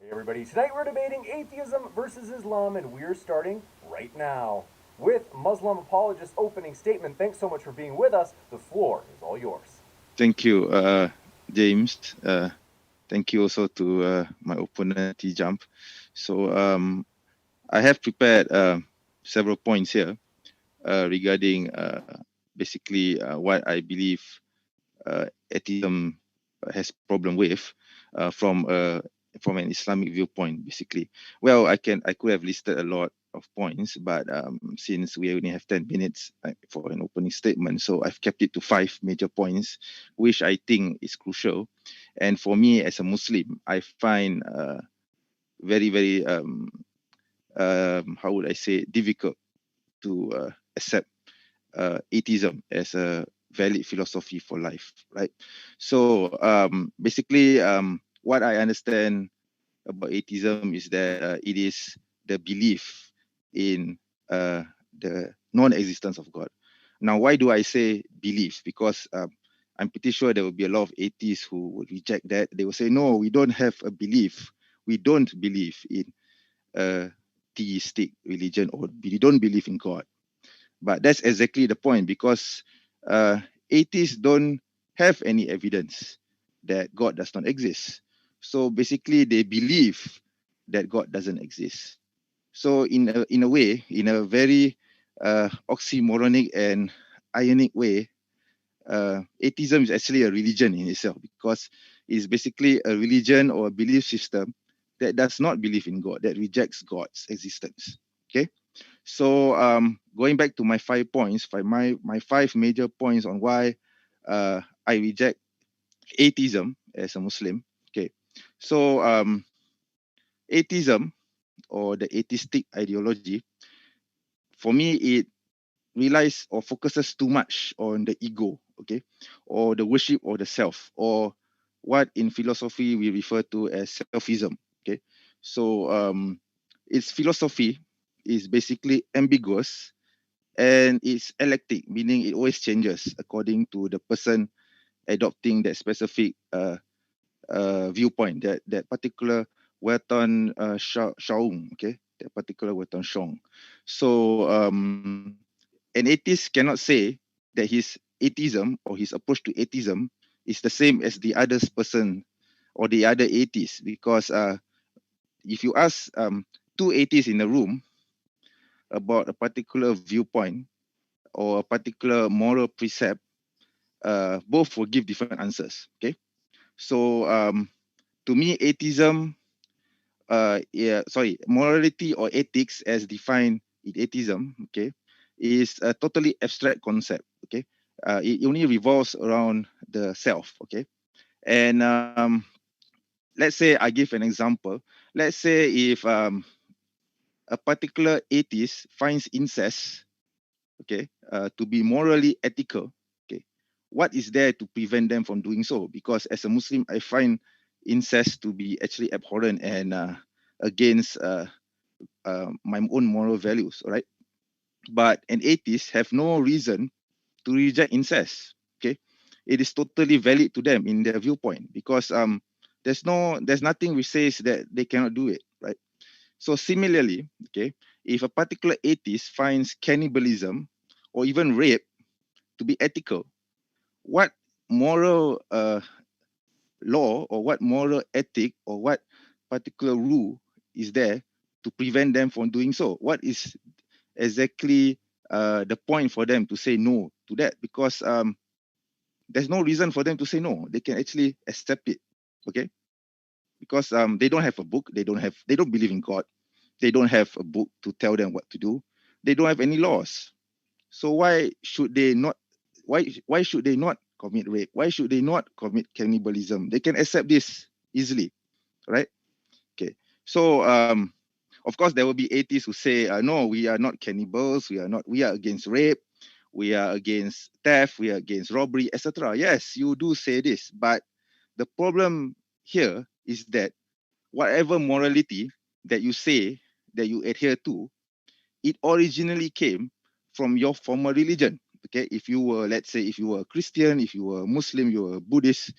Hey everybody, tonight we're debating atheism versus Islam, and we're starting right now with Muslim Apologist opening statement. Thanks so much for being with us. The floor is all yours. Thank you, James. Thank you also to my opponent, TJump. So I have prepared several points here regarding basically what I believe atheism has problem with from an Islamic viewpoint, basically. Well, I could have listed a lot of points, but since we only have 10 minutes for an opening statement, so I've kept it to 5 major points, which I think is crucial. And for me, as a Muslim, I find very, very, how would I say, difficult to accept atheism as a valid philosophy for life, right? So basically, what I understand about atheism is that it is the belief in the non-existence of God. Now, why do I say belief? Because I'm pretty sure there will be a lot of atheists who would reject that. They will say, no, we don't have a belief. We don't believe in a theistic religion, or we don't believe in God. But that's exactly the point, because atheists don't have any evidence that God does not exist. So basically, they believe that God doesn't exist. So in a way, in a very oxymoronic and ionic way, atheism is actually a religion in itself, because it's basically a religion or a belief system that does not believe in God, that rejects God's existence. Okay. So going back to my 5 points, my 5 major points on why I reject atheism as a Muslim. Okay, so atheism, or the atheistic ideology, for me it relies or focuses too much on the ego, okay, or the worship of the self, or what in philosophy we refer to as selfism. Okay, so its philosophy is basically ambiguous, and it's eclectic, meaning it always changes according to the person adopting that specific viewpoint, that particular Weton Shaung, okay, that particular Weton Shaung. So an atheist cannot say that his atheism or his approach to atheism is the same as the other person or the other atheists, because if you ask two atheists in a room about a particular viewpoint or a particular moral precept, both will give different answers. Okay, so to me, atheism, morality or ethics as defined in atheism, okay, is a totally abstract concept. Okay, it only revolves around the self. Okay, and let's say I give an example. Let's say if a particular atheist finds incest, okay, to be morally ethical, okay, what is there to prevent them from doing so? Because as a Muslim, I find incest to be actually abhorrent and against my own moral values, all right? But an atheist have no reason to reject incest, okay? It is totally valid to them in their viewpoint, because there's nothing which says that they cannot do it, right? So similarly, okay, if a particular atheist finds cannibalism or even rape to be ethical, what moral law or what moral ethic or what particular rule is there to prevent them from doing so? What is exactly the point for them to say no to that? Because there's no reason for them to say no. They can actually accept it, okay? Because they don't have a book, they don't believe in God, they don't have a book to tell them what to do, they don't have any laws. So why should they not? Why should they not commit rape? Why should they not commit cannibalism? They can accept this easily, right? Okay. So of course there will be atheists who say, no, we are not cannibals. We are against rape. We are against theft. We are against robbery, etc. Yes, you do say this, but the problem here is that whatever morality that you say that you adhere to, it originally came from your former religion. Okay, if you were, let's say, if you were a Christian, if you were a Muslim, you were a Buddhist,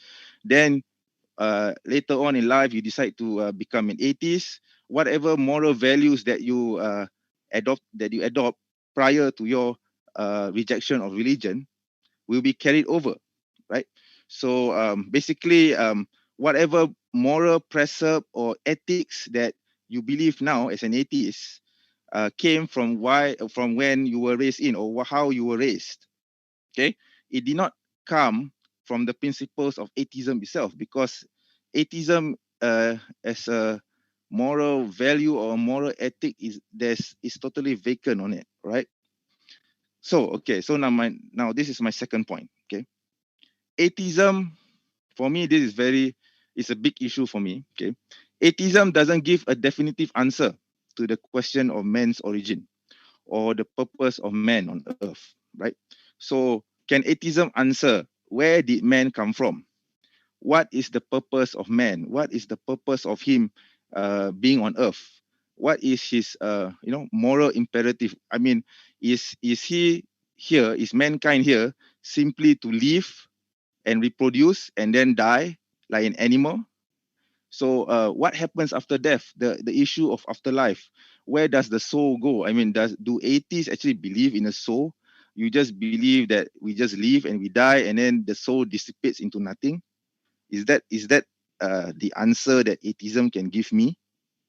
then later on in life you decide to become an atheist, whatever moral values that you adopt prior to your rejection of religion will be carried over, right? So basically, whatever moral precept or ethics that you believe now as an atheist came from when you were raised in, or how you were raised. Okay, it did not come from the principles of atheism itself, because atheism as a moral value or moral ethic is totally vacant on it, right? So okay, so now this is my second point. Okay, atheism, for me, it's a big issue for me. Okay, atheism doesn't give a definitive answer to the question of man's origin or the purpose of man on earth, right? So can atheism answer where did man come from? What is the purpose of man? What is the purpose of him being on earth? What is his moral imperative? I mean, is he here, is mankind here simply to live and reproduce and then die like an animal? So what happens after death? The issue of afterlife. Where does the soul go? I mean, do atheists actually believe in a soul? You just believe that we just live and we die and then the soul dissipates into nothing? Is that the answer that atheism can give me?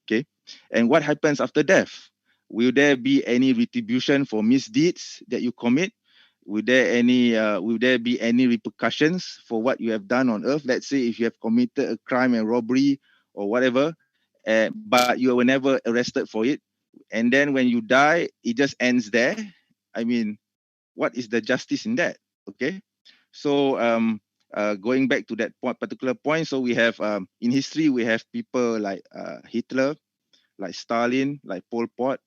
Okay. And what happens after death? Will there be any retribution for misdeeds that you commit? Will there be any repercussions for what you have done on earth? Let's say if you have committed a crime and robbery or whatever, but you were never arrested for it, and then when you die it just ends there. I mean, what is the justice in that? Okay. So going back to that particular point, so we have in history we have people like Hitler, like Stalin, like Pol Pot.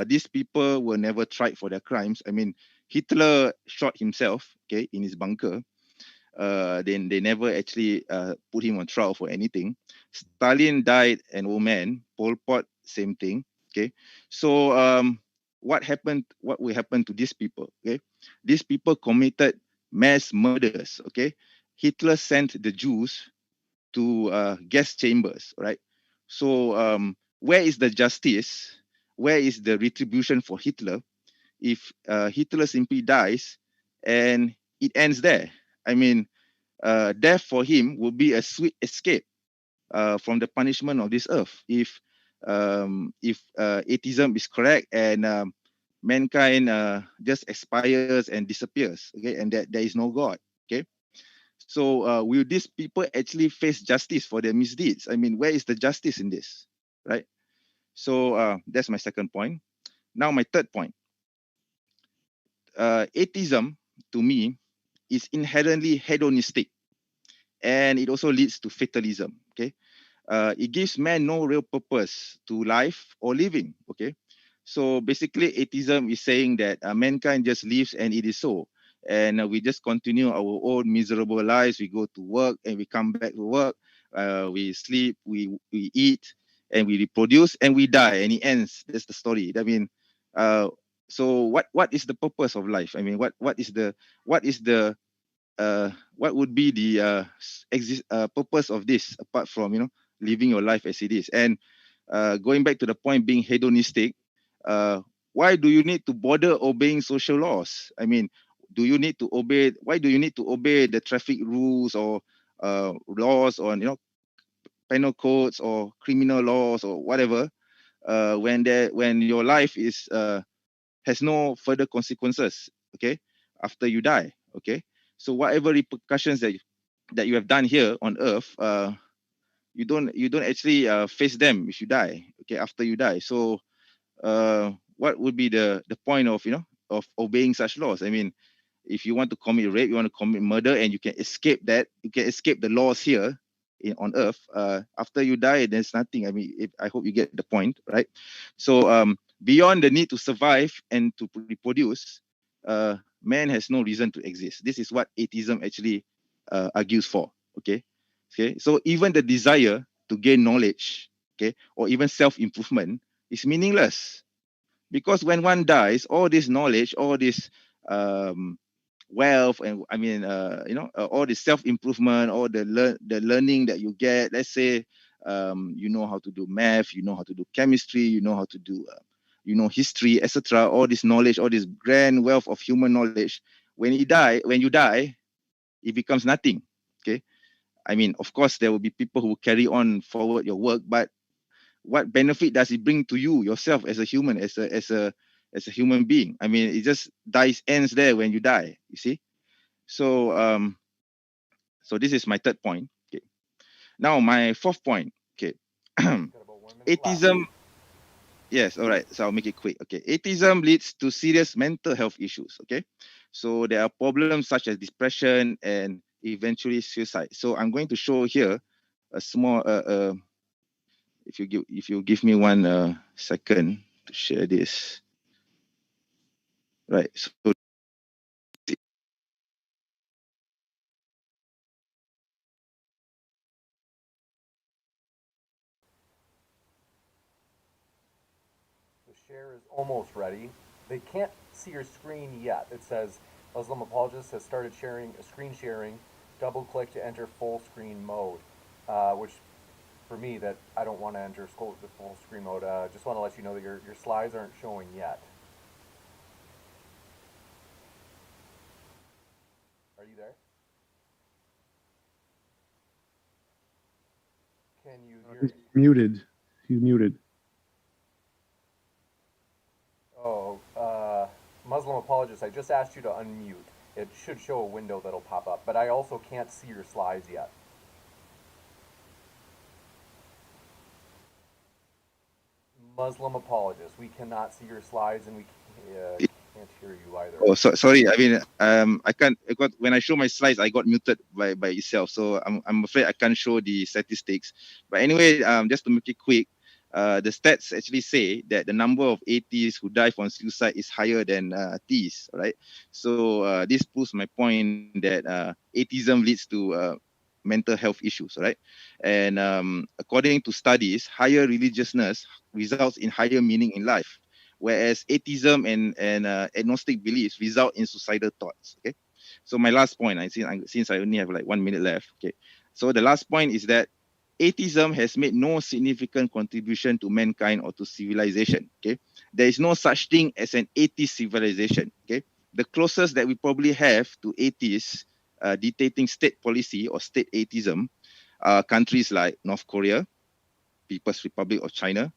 These people were never tried for their crimes. I mean, Hitler shot himself, okay, in his bunker. Then they never actually put him on trial for anything. Stalin died an old man. Pol Pot, same thing. Okay, so what will happen to these people? Okay, these people committed mass murders. Okay, Hitler sent the Jews to gas chambers, right? So where is the justice? Where is the retribution for Hitler if Hitler simply dies and it ends there? I mean, death for him will be a sweet escape from the punishment of this earth if atheism is correct and mankind just expires and disappears, okay, and that there is no God, okay. So will these people actually face justice for their misdeeds? I mean, where is the justice in this, right? So that's my second point. Now my third point. Atheism, to me, is inherently hedonistic, and it also leads to fatalism, okay? It gives man no real purpose to life or living, okay? So basically, atheism is saying that mankind just lives and it is so. And we just continue our own miserable lives. We go to work and we come back to work. We sleep, we eat, and we reproduce and we die and it ends. That's the story. I mean, uh, so what is the purpose of life? I mean, what is the what would be the purpose of this apart from living your life as it is? And going back to the point being hedonistic, why do you need to bother obeying social laws? I mean, why do you need to obey the traffic rules or laws or penal codes or criminal laws or whatever when your life has no further consequences, okay, after you die, okay? So whatever repercussions that you have done here on earth, you don't actually face them if you die, okay, after you die. So what would be the point of of obeying such laws? I mean, if you want to commit rape, you want to commit murder, and you can escape that, you can escape the laws here on earth. After you die, there's nothing. I mean, I hope you get the point, right? So beyond the need to survive and to reproduce, man has no reason to exist. This is what atheism actually argues for. Okay, okay. So even the desire to gain knowledge, okay, or even self-improvement is meaningless, because when one dies, all this knowledge, all this wealth, and I mean, all the self-improvement, all the learning that you get. Let's say, you know how to do math, you know how to do chemistry, you know how to do, history, etc. All this knowledge, all this grand wealth of human knowledge. When you die, it becomes nothing. Okay. I mean, of course, there will be people who will carry on forward your work, but what benefit does it bring to you yourself as a human, as a human being? I mean, it just ends there when you die. You see. So so this is my third point. Okay. Now my fourth point. Okay. Got about 1 minute left. Atheism. Yes, all right. So I'll make it quick. Okay. Atheism leads to serious mental health issues. Okay. So there are problems such as depression and eventually suicide. So I'm going to show here a small if you give me 1 second to share this. Right. So The share is almost ready. They can't see your screen yet. It says Muslim Apologist has started screen sharing. Double click to enter full screen mode, which for me, that I don't want to enter the full screen mode. Just want to let you know that your slides aren't showing yet. Are you there? Can you hear me? Muted. He's muted. Oh, Muslim Apologist, I just asked you to unmute. It should show a window that'll pop up, but I also can't see your slides yet. Muslim Apologist, we cannot see your slides, and we can't hear you either. Oh, sorry. I mean, when I show my slides, I got muted by itself. So I'm afraid I can't show the statistics. But anyway, just to make it quick, the stats actually say that the number of atheists who die from suicide is higher than theists. Right. So this proves my point that atheism leads to mental health issues. Right. And according to studies, higher religiousness results in higher meaning in life, whereas atheism and agnostic beliefs result in suicidal thoughts. Okay, so my last point, since I only have like 1 minute left. Okay, so the last point is that atheism has made no significant contribution to mankind or to civilization. Okay, there is no such thing as an atheist civilization. Okay, the closest that we probably have to atheists dictating state policy or state atheism are countries like North Korea, People's Republic of China,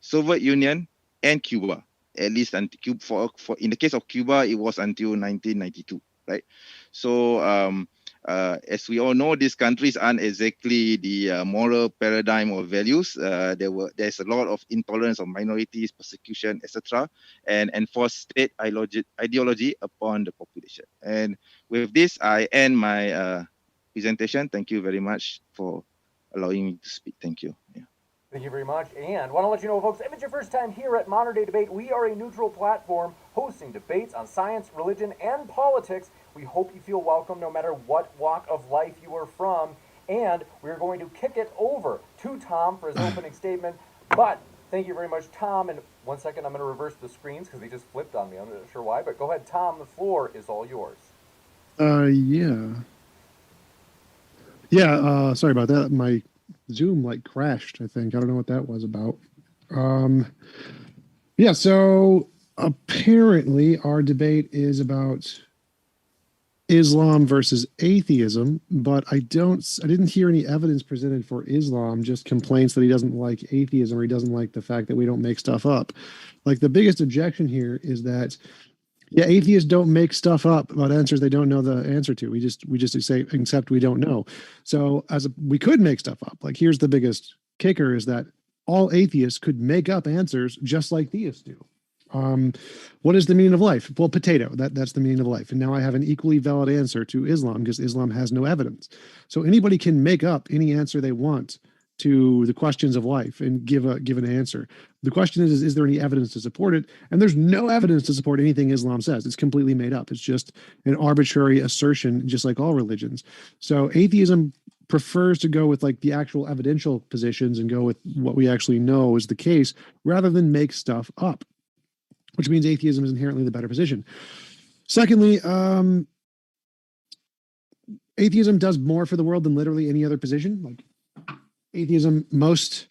Soviet Union, and Cuba. At least until for in the case of Cuba, it was until 1992, right? So as we all know, these countries aren't exactly the moral paradigm or values. There's a lot of intolerance of minorities, persecution, etc., and enforced state ideology upon the population. And with this, I end my presentation. Thank you very much for allowing me to speak. Thank you. Yeah. Thank you very much. And want to let you know, folks, if it's your first time here at Modern Day Debate, we are a neutral platform hosting debates on science, religion, and politics. We hope you feel welcome no matter what walk of life you are from. And we're going to kick it over to Tom for his opening statement. But thank you very much, Tom. And 1 second, I'm going to reverse the screens because they just flipped on me. I'm not sure why. But go ahead, Tom. The floor is all yours. Yeah, sorry about that. My Zoom crashed, I think. I don't know what that was about. Yeah, so apparently our debate is about Islam versus atheism, but I didn't hear any evidence presented for Islam, just complaints that he doesn't like atheism or he doesn't like the fact that we don't make stuff up. The biggest objection here is that atheists don't make stuff up about answers they don't know the answer to. We just say except we don't know. So we could make stuff up. Here's the biggest kicker is that all atheists could make up answers just like theists do. What is the meaning of life? Well, potato. That's the meaning of life. And now I have an equally valid answer to Islam because Islam has no evidence. So anybody can make up any answer they want to the questions of life and give an answer. The question is there any evidence to support it? And there's no evidence to support anything Islam says. It's completely made up. It's just an arbitrary assertion, just like all religions. So atheism prefers to go with the actual evidential positions and go with what we actually know is the case rather than make stuff up, which means atheism is inherently the better position. Secondly, atheism does more for the world than literally any other position. Like atheism, most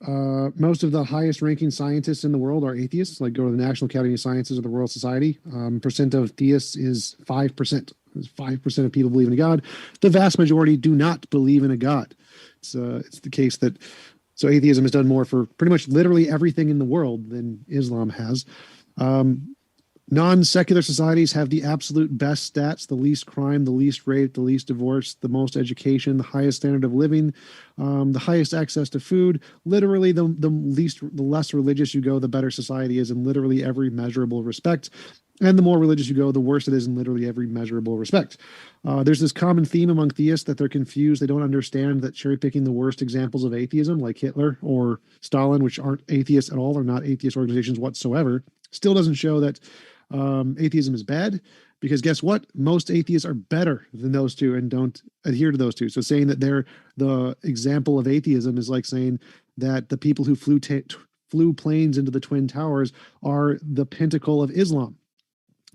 of the highest ranking scientists in the world are atheists. Like go to the National Academy of Sciences or the Royal Society. Percent of theists is 5%. 5% of people believe in a God. The vast majority do not believe in a God. It's the case that so atheism has done more for pretty much literally everything in the world than Islam has. Non-secular societies have the absolute best stats, the least crime, the least rape, the least divorce, the most education, the highest standard of living, the highest access to food. Literally, the less religious you go, the better society is in literally every measurable respect. And the more religious you go, the worse it is in literally every measurable respect. There's this common theme among theists that they're confused. They don't understand that cherry picking the worst examples of atheism, like Hitler or Stalin, which aren't atheists at all, or not atheist organizations whatsoever, still doesn't show that atheism is bad, because guess what? Most atheists are better than those two and don't adhere to those two. So saying that they're the example of atheism is like saying that the people who flew planes into the Twin Towers are the pinnacle of Islam.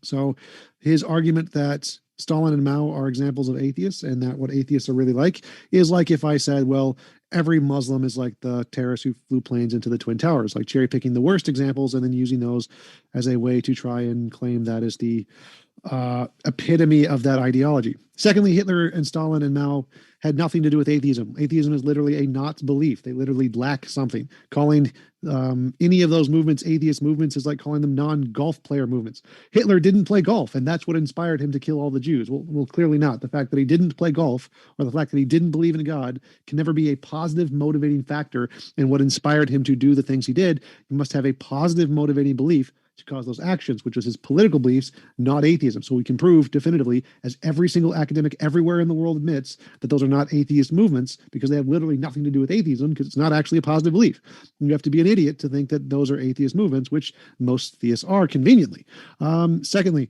So his argument that Stalin and Mao are examples of atheists and that what atheists are really like is like if I said, well, every Muslim is like the terrorists who flew planes into the Twin Towers, like cherry picking the worst examples and then using those as a way to try and claim that is the epitome of that ideology. Secondly, Hitler and Stalin and Mao had nothing to do with atheism. Atheism is literally a not belief. They literally lack something. Calling any of those movements atheist movements is like calling them non-golf player movements. Hitler didn't play golf, and that's what inspired him to kill all the Jews. Well, clearly not. The fact that he didn't play golf or the fact that he didn't believe in a God can never be a positive motivating factor in what inspired him to do the things he did. He must have a positive motivating belief to cause those actions, which was his political beliefs, not atheism. So we can prove definitively, as every single academic everywhere in the world admits, that those are not atheist movements because they have literally nothing to do with atheism, because it's not actually a positive belief. You have to be an idiot to think that those are atheist movements, which most theists are conveniently. Secondly,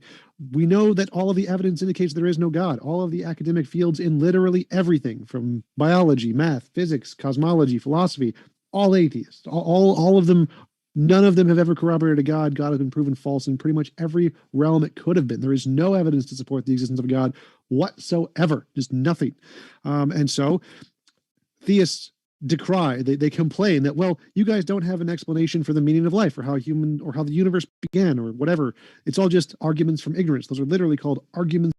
we know that all of the evidence indicates there is no God. All of the academic fields in literally everything from biology, math, physics, cosmology, philosophy, all atheists, all of them. None of them have ever corroborated a God. God has been proven false in pretty much every realm it could have been. There is no evidence to support the existence of a God whatsoever, just nothing. And so theists decry, they complain that, well, you guys don't have an explanation for the meaning of life or how the universe began or whatever. It's all just arguments from ignorance. Those are literally called arguments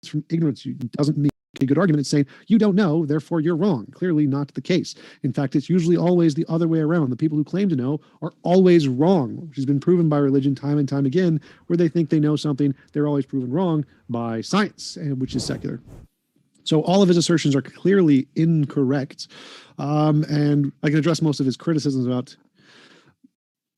from ignorance. It doesn't make a good argument. It's saying you don't know, therefore you're wrong. Clearly not the case. In fact, it's usually always the other way around. The people who claim to know are always wrong, which has been proven by religion time and time again, where they think they know something, they're always proven wrong by science, which is secular. So all of his assertions are clearly incorrect. And I can address most of his criticisms about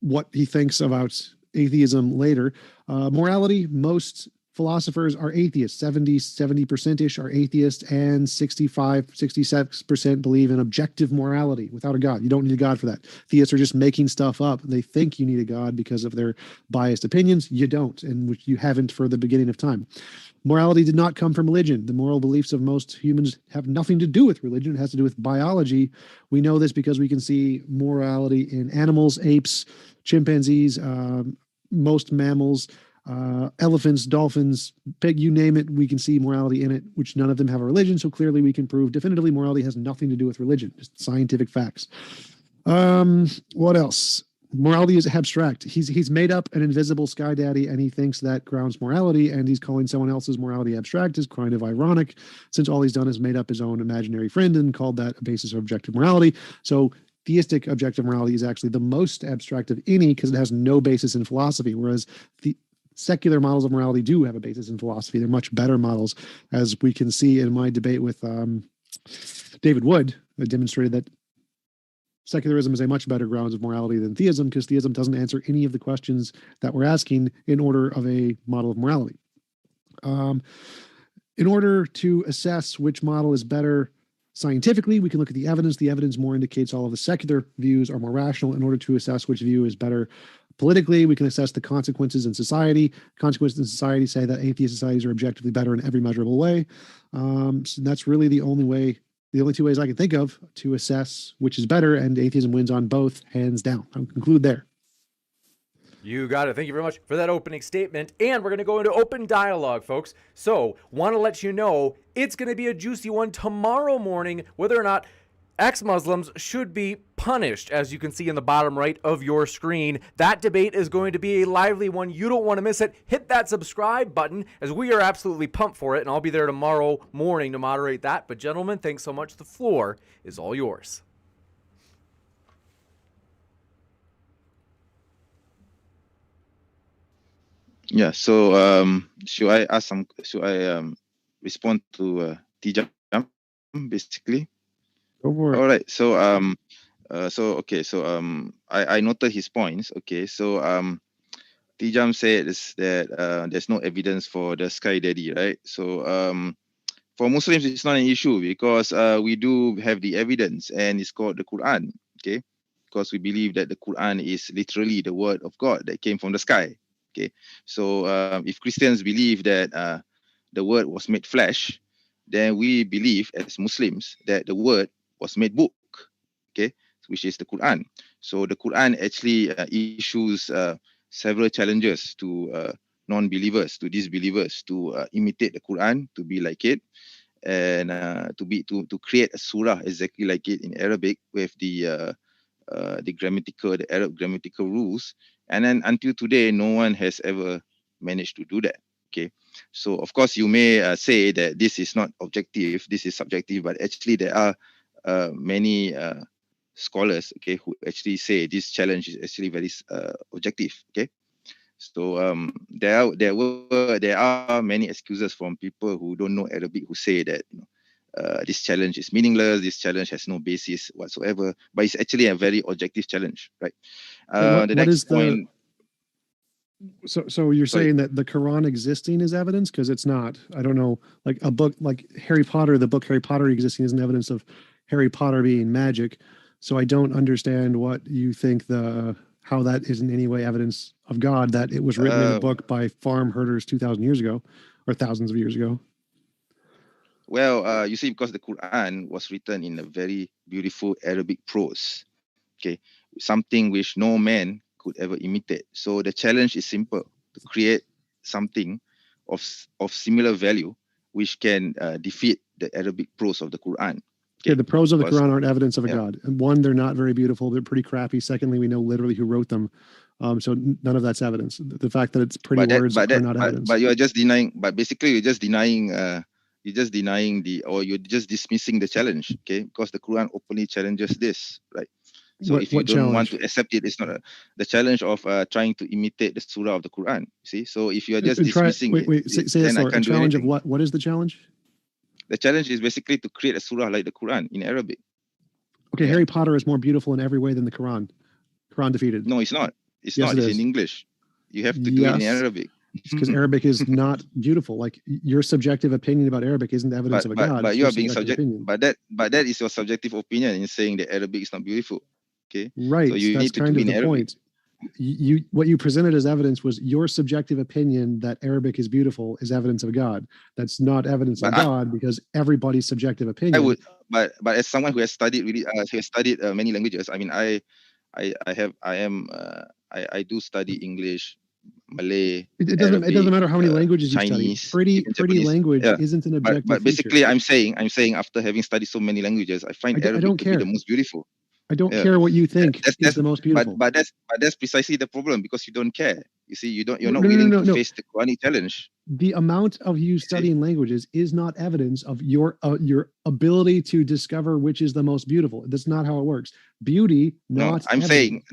what he thinks about atheism later. Morality, most philosophers are atheists. 70%-ish are atheists, and 66% believe in objective morality without a God. You don't need a God for that. Theists are just making stuff up. They think you need a God because of their biased opinions. You don't, and which you haven't for the beginning of time. Morality did not come from religion. The moral beliefs of most humans have nothing to do with religion. It has to do with biology. We know this because we can see morality in animals, apes, chimpanzees, most mammals, elephants, dolphins, pig, you name it, we can see morality in it, which none of them have a religion. So clearly we can prove definitively morality has nothing to do with religion, just scientific facts. What else? Morality is abstract. He's made up an invisible sky daddy, and he thinks that grounds morality, and he's calling someone else's morality abstract is kind of ironic, since all he's done is made up his own imaginary friend and called that a basis of objective morality. So theistic objective morality is actually the most abstract of any because it has no basis in philosophy, whereas the secular models of morality do have a basis in philosophy. They're much better models, as we can see in my debate with David Wood. I demonstrated that secularism is a much better grounds of morality than theism, because theism doesn't answer any of the questions that we're asking in order of a model of morality. In order to assess which model is better scientifically, we can look at the evidence. The evidence more indicates all of the secular views are more rational. In order to assess which view is better politically, we can assess the consequences in society. Consequences in society say that atheist societies are objectively better in every measurable way. So that's really the only two ways I can think of to assess which is better, and atheism wins on both, hands down. I'll conclude there. You got it. Thank you very much for that opening statement. And we're going to go into open dialogue, folks. So, want to let you know it's going to be a juicy one tomorrow morning, whether or not ex-Muslims should be punished, as you can see in the bottom right of your screen. That debate is going to be a lively one. You don't want to miss it. Hit that subscribe button, as we are absolutely pumped for it, and I'll be there tomorrow morning to moderate that. But gentlemen, thanks so much. The floor is all yours. Yeah. So should I ask some? Should I respond to TJump basically? Go for it. All right. So okay. So I noted his points. Okay. So TJump says that there's no evidence for the sky daddy, right? So for Muslims it's not an issue because we do have the evidence, and it's called the Quran. Okay. Because we believe that the Quran is literally the word of God that came from the sky. Okay, so if Christians believe that the word was made flesh, then we believe as Muslims that the word was made book, okay, which is the Quran. So the Quran actually issues several challenges to non-believers, to disbelievers, to imitate the Quran, to be like it, and to create a surah exactly like it in Arabic with the Arab grammatical rules. And then until today, no one has ever managed to do that. Okay, so of course you may say that this is not objective, this is subjective, but actually there are many scholars, okay, who actually say this challenge is actually very objective. Okay, so there are many excuses from people who don't know Arabic who say that this challenge is meaningless, this challenge has no basis whatsoever, but it's actually a very objective challenge, right? The next point. So you're saying that the Quran existing is evidence? Because it's not. I don't know, like a book like Harry Potter, the book Harry Potter existing isn't evidence of Harry Potter being magic. So I don't understand what you think how that is in any way evidence of God, that it was written in a book by farm herders 2,000 years ago or thousands of years ago. Well, you see, because the Quran was written in a very beautiful Arabic prose, okay, something which no man could ever imitate. So the challenge is simple: to create something of similar value which can defeat the Arabic prose of the Quran. Okay, the prose of the Quran aren't evidence of a God. And one, they're not very beautiful; they're pretty crappy. Secondly, we know literally who wrote them. So none of that's evidence. The fact that it's pretty words are not evidence. But you are just denying. But basically, you're just denying. You're just dismissing the challenge, okay? Because the Quran openly challenges this, right? So if you don't want to accept it, it's not the challenge of trying to imitate the surah of the Quran. See, so if you are just dismissing say then I can't do challenge anything. Of what? What is the challenge? The challenge is basically to create a surah like the Quran in Arabic. Okay, yeah. Harry Potter is more beautiful in every way than the Quran. Quran defeated. No, it's not. It's not. It's in English. You have to do it in Arabic. Because Arabic is not beautiful. Like your subjective opinion about Arabic isn't evidence of a God. But you are being subjective. But that is your subjective opinion in saying that Arabic is not beautiful. Okay. Right. So you need to be in Arabic. Point. What you presented as evidence was your subjective opinion that Arabic is beautiful is evidence of God. That's not evidence of God because everybody's subjective opinion. I would, but as someone who has studied many languages, I mean, I do study English, Malay. It doesn't matter how many languages you Chinese, study. Pretty language isn't an objective. But basically, feature. I'm saying after having studied so many languages, I find Arabic to be the most beautiful. I don't care what you think is the most beautiful. But that's precisely the problem, because you don't care. You see, you're not willing to face the Quranic challenge. The amount of you studying languages is not evidence of your ability to discover which is the most beautiful. That's not how it works. Beauty, not. I'm saying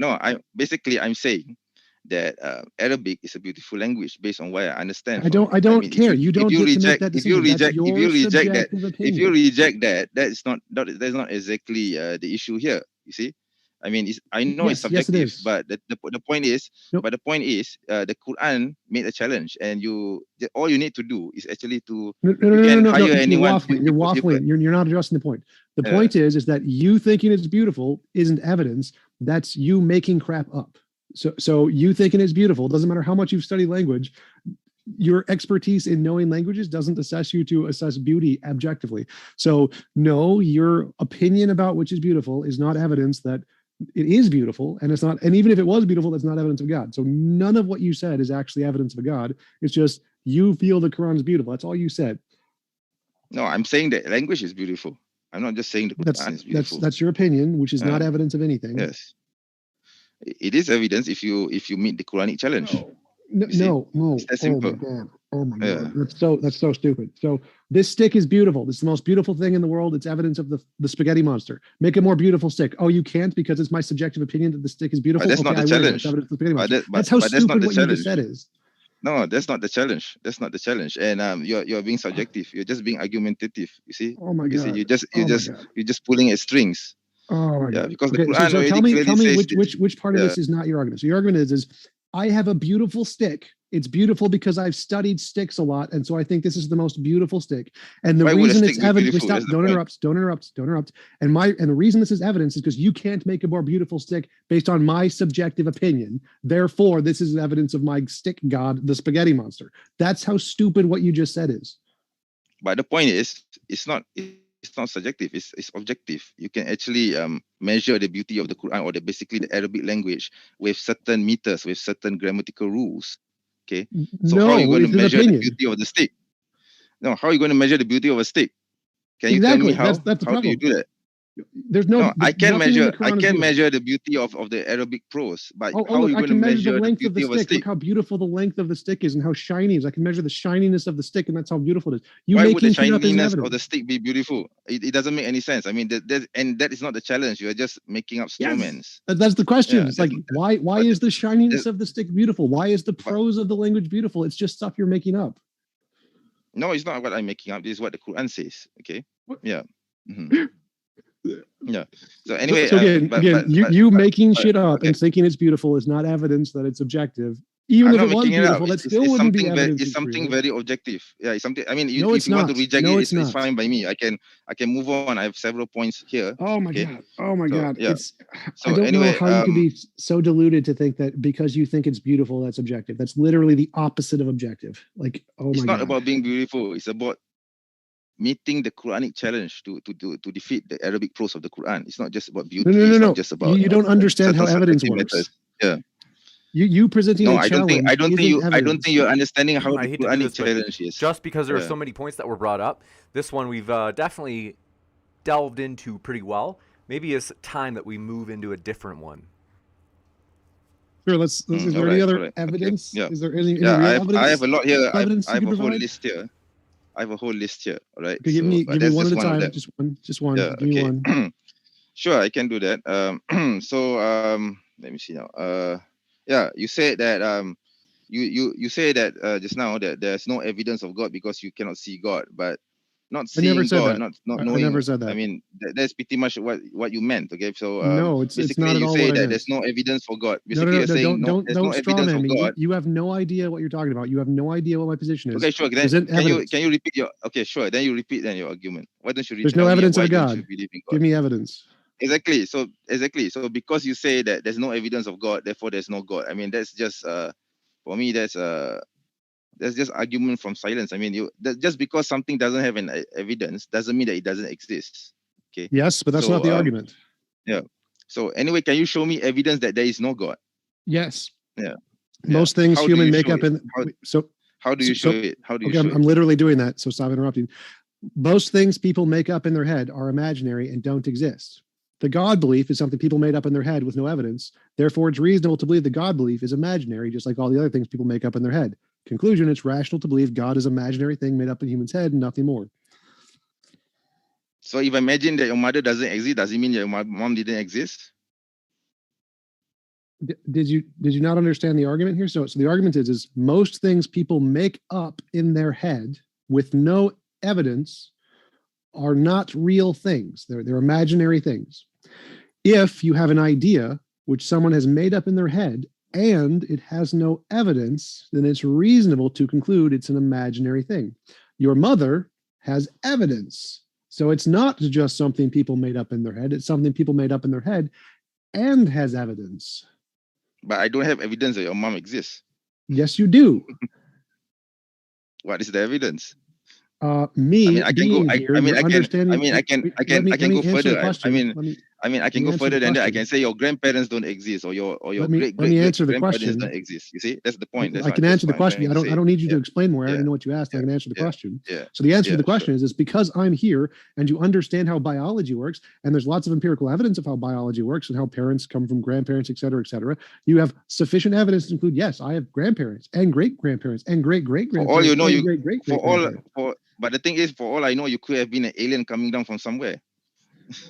that Arabic is a beautiful language based on what I understand. I don't care. You don't get to make that decision. If you reject that, that's not exactly the issue here. You see, I mean, I know it's subjective, yes, but the point is, the Quran made a challenge, and all you need to do is actually to hire anyone. You're waffling. You're not addressing the point. The point is that you thinking it's beautiful isn't evidence. That's you making crap up. So you thinking it's beautiful, doesn't matter how much you've studied language, your expertise in knowing languages doesn't assess you to assess beauty objectively. So no, your opinion about which is beautiful is not evidence that It is beautiful, and it's not. And even if it was beautiful, that's not evidence of God. So none of what you said is actually evidence of a God. It's just you feel the Quran is beautiful. That's all you said. No, I'm saying that language is beautiful. I'm not just saying the Quran is beautiful. That's your opinion, which is not evidence of anything. Yes, it is evidence if you meet the Quranic challenge. No. It's that simple. Oh my God. That's so stupid. So this stick is beautiful. This is the most beautiful thing in the world. It's evidence of the spaghetti monster. Make a more beautiful stick. Oh, you can't because it's my subjective opinion that the stick is beautiful. But that's not the challenge. That's how stupid what you just said is. No, that's not the challenge. That's not the challenge. And you're being subjective. You're just being argumentative. You see? Oh my God. You see, you're just pulling at strings. Oh my God. Because okay, the Quran so tell me which part of Yeah. this is not your argument. So your argument is I have a beautiful stick. It's beautiful because I've studied sticks a lot, and so I think this is the most beautiful stick. And the Why would a reason stick it's be evidence. beautiful? Stop! That's the Don't point. interrupt. And the reason this is evidence is because you can't make a more beautiful stick based on my subjective opinion. Therefore, this is evidence of my stick god, the spaghetti monster. That's how stupid what you just said is. But the point is, it's not subjective. It's objective. You can actually measure the beauty of the Quran, or basically the Arabic language, with certain meters, with certain grammatical rules. Okay. So how are you going to measure the beauty of the stick? No, how are you going to measure the beauty of a stick? Can you tell me how? That's the how do you do that? There's no. I can measure. I can beautiful. measure the beauty of the Arabic prose, but Oh, how are you going to measure the length the of the beauty of a stick? stick? Look how beautiful the length of the stick is, and how shiny it is. I can measure the shininess of the stick, and that's how beautiful it is. Why would the shininess of the stick be beautiful? It doesn't make any sense. I mean, that is not the challenge. You are just making up strawmans. That's the question. Yeah, it's like why is the shininess of the stick beautiful? Why is the prose of the language beautiful? It's just stuff you're making up. No, it's not what I'm making up. This is what the Quran says. Okay. Yeah. Mm-hmm. Yeah. So anyway, so again, you making shit up and thinking it's beautiful is not evidence that it's objective. Even if it was beautiful, that still wouldn't be evidence. It's something very objective. Yeah, it's something. I mean, if you not. want to reject no, it, it's fine by me. I can move on. I have several points here. Oh my God. Oh my God. Yeah. I don't know how you could be so deluded to think that because you think it's beautiful, that's objective. That's literally the opposite of objective. Like, oh my God. It's not about being beautiful. It's about meeting the Quranic challenge to defeat the Arabic prose of the Quran. It's not just about beauty. No. It's not just about you don't understand how evidence works. Matters. Yeah. You presenting a challenge. I don't think you're understanding how the Quranic challenge is. Just because there are so many points that were brought up, this one we've definitely delved into pretty well. Maybe it's time that we move into a different one. Sure. Is there any other evidence? Okay. Yeah. Is there any real evidence? I have a lot here. I have a whole provide? list here. I have a whole list here. All right. Okay, give me one at a time. Just one. Yeah, give me one. Sure, I can do that. Let me see now. Yeah, you said that you say that just now that there's no evidence of God because you cannot see God, but not seeing God, not knowing. I never said that. I mean, that's pretty much what you meant. Okay, so no, it's not at all. You say that there's no evidence for God. Basically, you're saying don't evidence for God. You have no idea what you're talking about. You have no idea what my position is. Okay, sure. Then can you repeat your? Okay, sure. Then you repeat your argument. Why don't you? There's no evidence of God. Give me evidence. Exactly. So because you say that there's no evidence of God, therefore there's no God. I mean, that's just for me that's just argument from silence. I mean, just because something doesn't have an evidence doesn't mean that it doesn't exist. Okay. Yes, but that's not the argument. Yeah. So anyway, can you show me evidence that there is no God? Yes. Yeah. Most things human make up in. How do you show it? How do you? Okay, I'm literally doing that. So stop interrupting. Most things people make up in their head are imaginary and don't exist. The God belief is something people made up in their head with no evidence. Therefore, it's reasonable to believe the God belief is imaginary, just like all the other things people make up in their head. Conclusion, it's rational to believe God is an imaginary thing made up in human's head and nothing more. So if I imagine that your mother doesn't exist, does it mean your mom didn't exist? Did you not understand the argument here? So the argument is most things people make up in their head with no evidence are not real things. They're imaginary things. If you have an idea which someone has made up in their head and it has no evidence, then it's reasonable to conclude it's an imaginary thing. Your mother has evidence. So it's not just something people made up in their head. It's something people made up in their head and has evidence. But I don't have evidence that your mom exists. Yes, you do. What is the evidence? I can go further. I mean, I can Let me go answer further the than that. I question. can say your grandparents don't exist, or your Let me great great great answer the grandparents question. don't exist. You see, that's the point. I can answer the question. I don't need you to explain more. I already Yeah, know what you asked. yeah, I can answer the yeah, question. yeah, So the answer to yeah, the question is because I'm here and you understand how biology works, and there's lots of empirical evidence of how biology works and how parents come from grandparents, et cetera, et cetera. You have sufficient evidence to include, yes, I have grandparents and great grandparents and great great For all grandparents you know, and you great great for great all grandparents. for but the thing is, for all I know, you could have been an alien coming down from somewhere.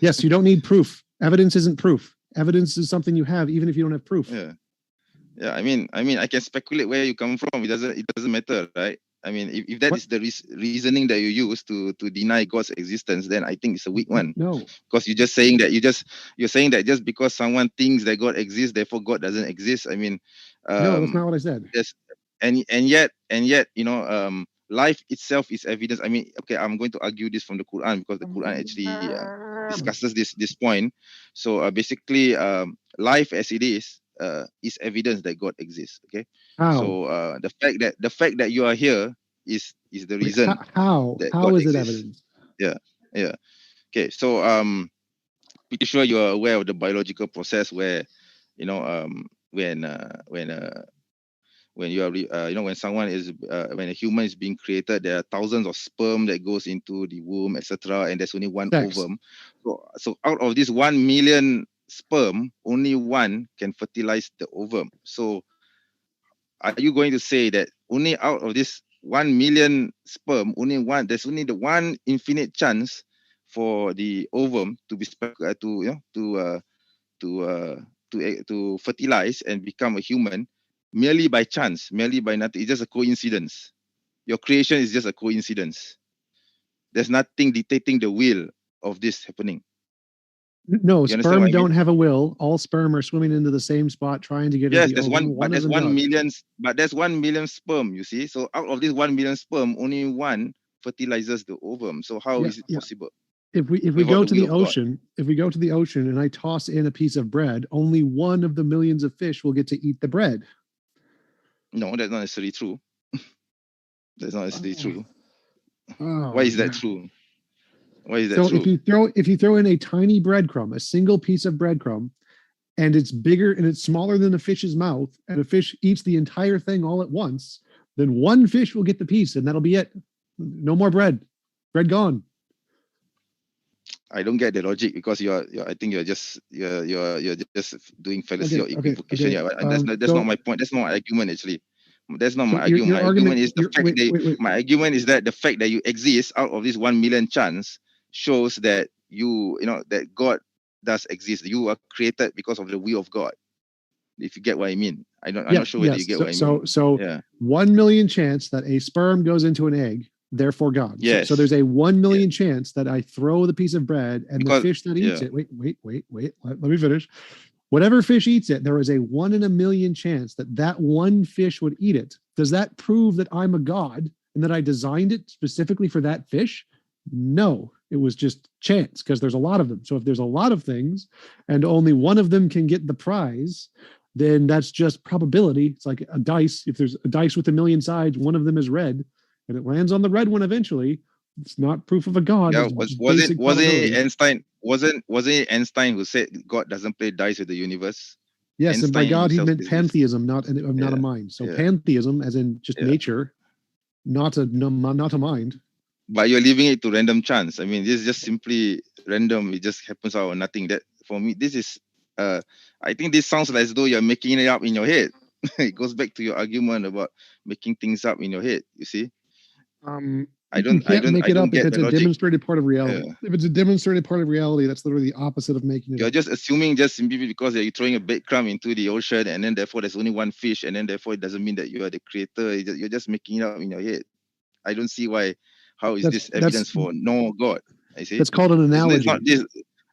Yes, you don't need proof. Evidence isn't proof. Evidence is something you have, even if you don't have proof. Yeah, yeah. I mean, I can speculate where you come from. It doesn't matter, right? I mean, if that is the reasoning that you use to deny God's existence, then I think it's a weak one. No. Because you're just saying that you're saying that just because someone thinks that God exists, therefore God doesn't exist. I mean, No, that's not what I said. yes, and yet, you know, life itself is evidence. I mean, okay, I'm going to argue this from the Quran because the Quran actually discusses this point. So basically, life as it is evidence that God exists. Okay. How? So the fact that you are here is the reason how that God is it exists. evidence? Yeah, yeah. Okay, so pretty sure you are aware of the biological process where, you know, when you are you know, when someone is when a human is being created, there are thousands of sperm that goes into the womb, etc., and there's only one ovum. So out of this 1 million sperm, only one can fertilize the ovum. So are you going to say that only out of this 1 million sperm, there's only the one infinite chance for the ovum to be to fertilize and become a human merely by chance, merely by nothing? It's just a coincidence. Your creation is just a coincidence. There's nothing dictating the will of this happening. No, sperm don't have a will. All sperm are swimming into the same spot trying to get yes, into the ovum. there's 1 million, but there's 1 million sperm, you see. So out of this 1 million sperm, only one fertilizes the ovum. So how is it possible? If we go to the ocean, if we go to the ocean and I toss in a piece of bread, only one of the millions of fish will get to eat the bread. No, that's not necessarily true. That's not necessarily true. Oh, why is that true? Why is that so true? if you throw in a tiny breadcrumb, a single piece of breadcrumb, and it's bigger and it's smaller than a fish's mouth, and a fish eats the entire thing all at once, then one fish will get the piece, and that'll be it. No more bread. Bread gone. I don't get the logic because I think you're just doing fallacy or equivocation. Yeah, that's not my point. That's not my argument actually. That's not my argument. My argument is the fact that my argument is that the fact that you exist out of this 1 million chance shows that you know that God does exist. You are created because of the will of God. If you get what I mean. I'm not sure whether you get what I mean. So 1 million chance that a sperm goes into an egg, therefore God. Yes. So there's a 1 million chance that I throw the piece of bread and the fish that eats it. Wait. Let me finish. Whatever fish eats it, there is a 1 in a million chance that that one fish would eat it. Does that prove that I'm a God and that I designed it specifically for that fish? No, it was just chance because there's a lot of them. So if there's a lot of things and only one of them can get the prize, then that's just probability. It's like a dice. If there's a dice with a million sides, one of them is red and it lands on the red one eventually. It's not proof of a God. Yeah, wasn't it Einstein who said God doesn't play dice with the universe? Yes, Einstein and by God he meant pantheism, not a mind. So pantheism, as in just nature, not a mind. But you're leaving it to random chance. I mean, this is just simply random. It just happens out of nothing. That for me, this is I think this sounds as though you're making it up in your head. It goes back to your argument about making things up in your head. You see, I don't make it up if it's a demonstrated part of reality. Yeah. If it's a demonstrated part of reality, that's literally the opposite of making it You're up. just assuming just simply because you're throwing a breadcrumb into the ocean and then therefore there's only one fish and then therefore it doesn't mean that you are the creator. You're just making it up in your head. I don't see how is this evidence for no God? I see. That's called an analogy.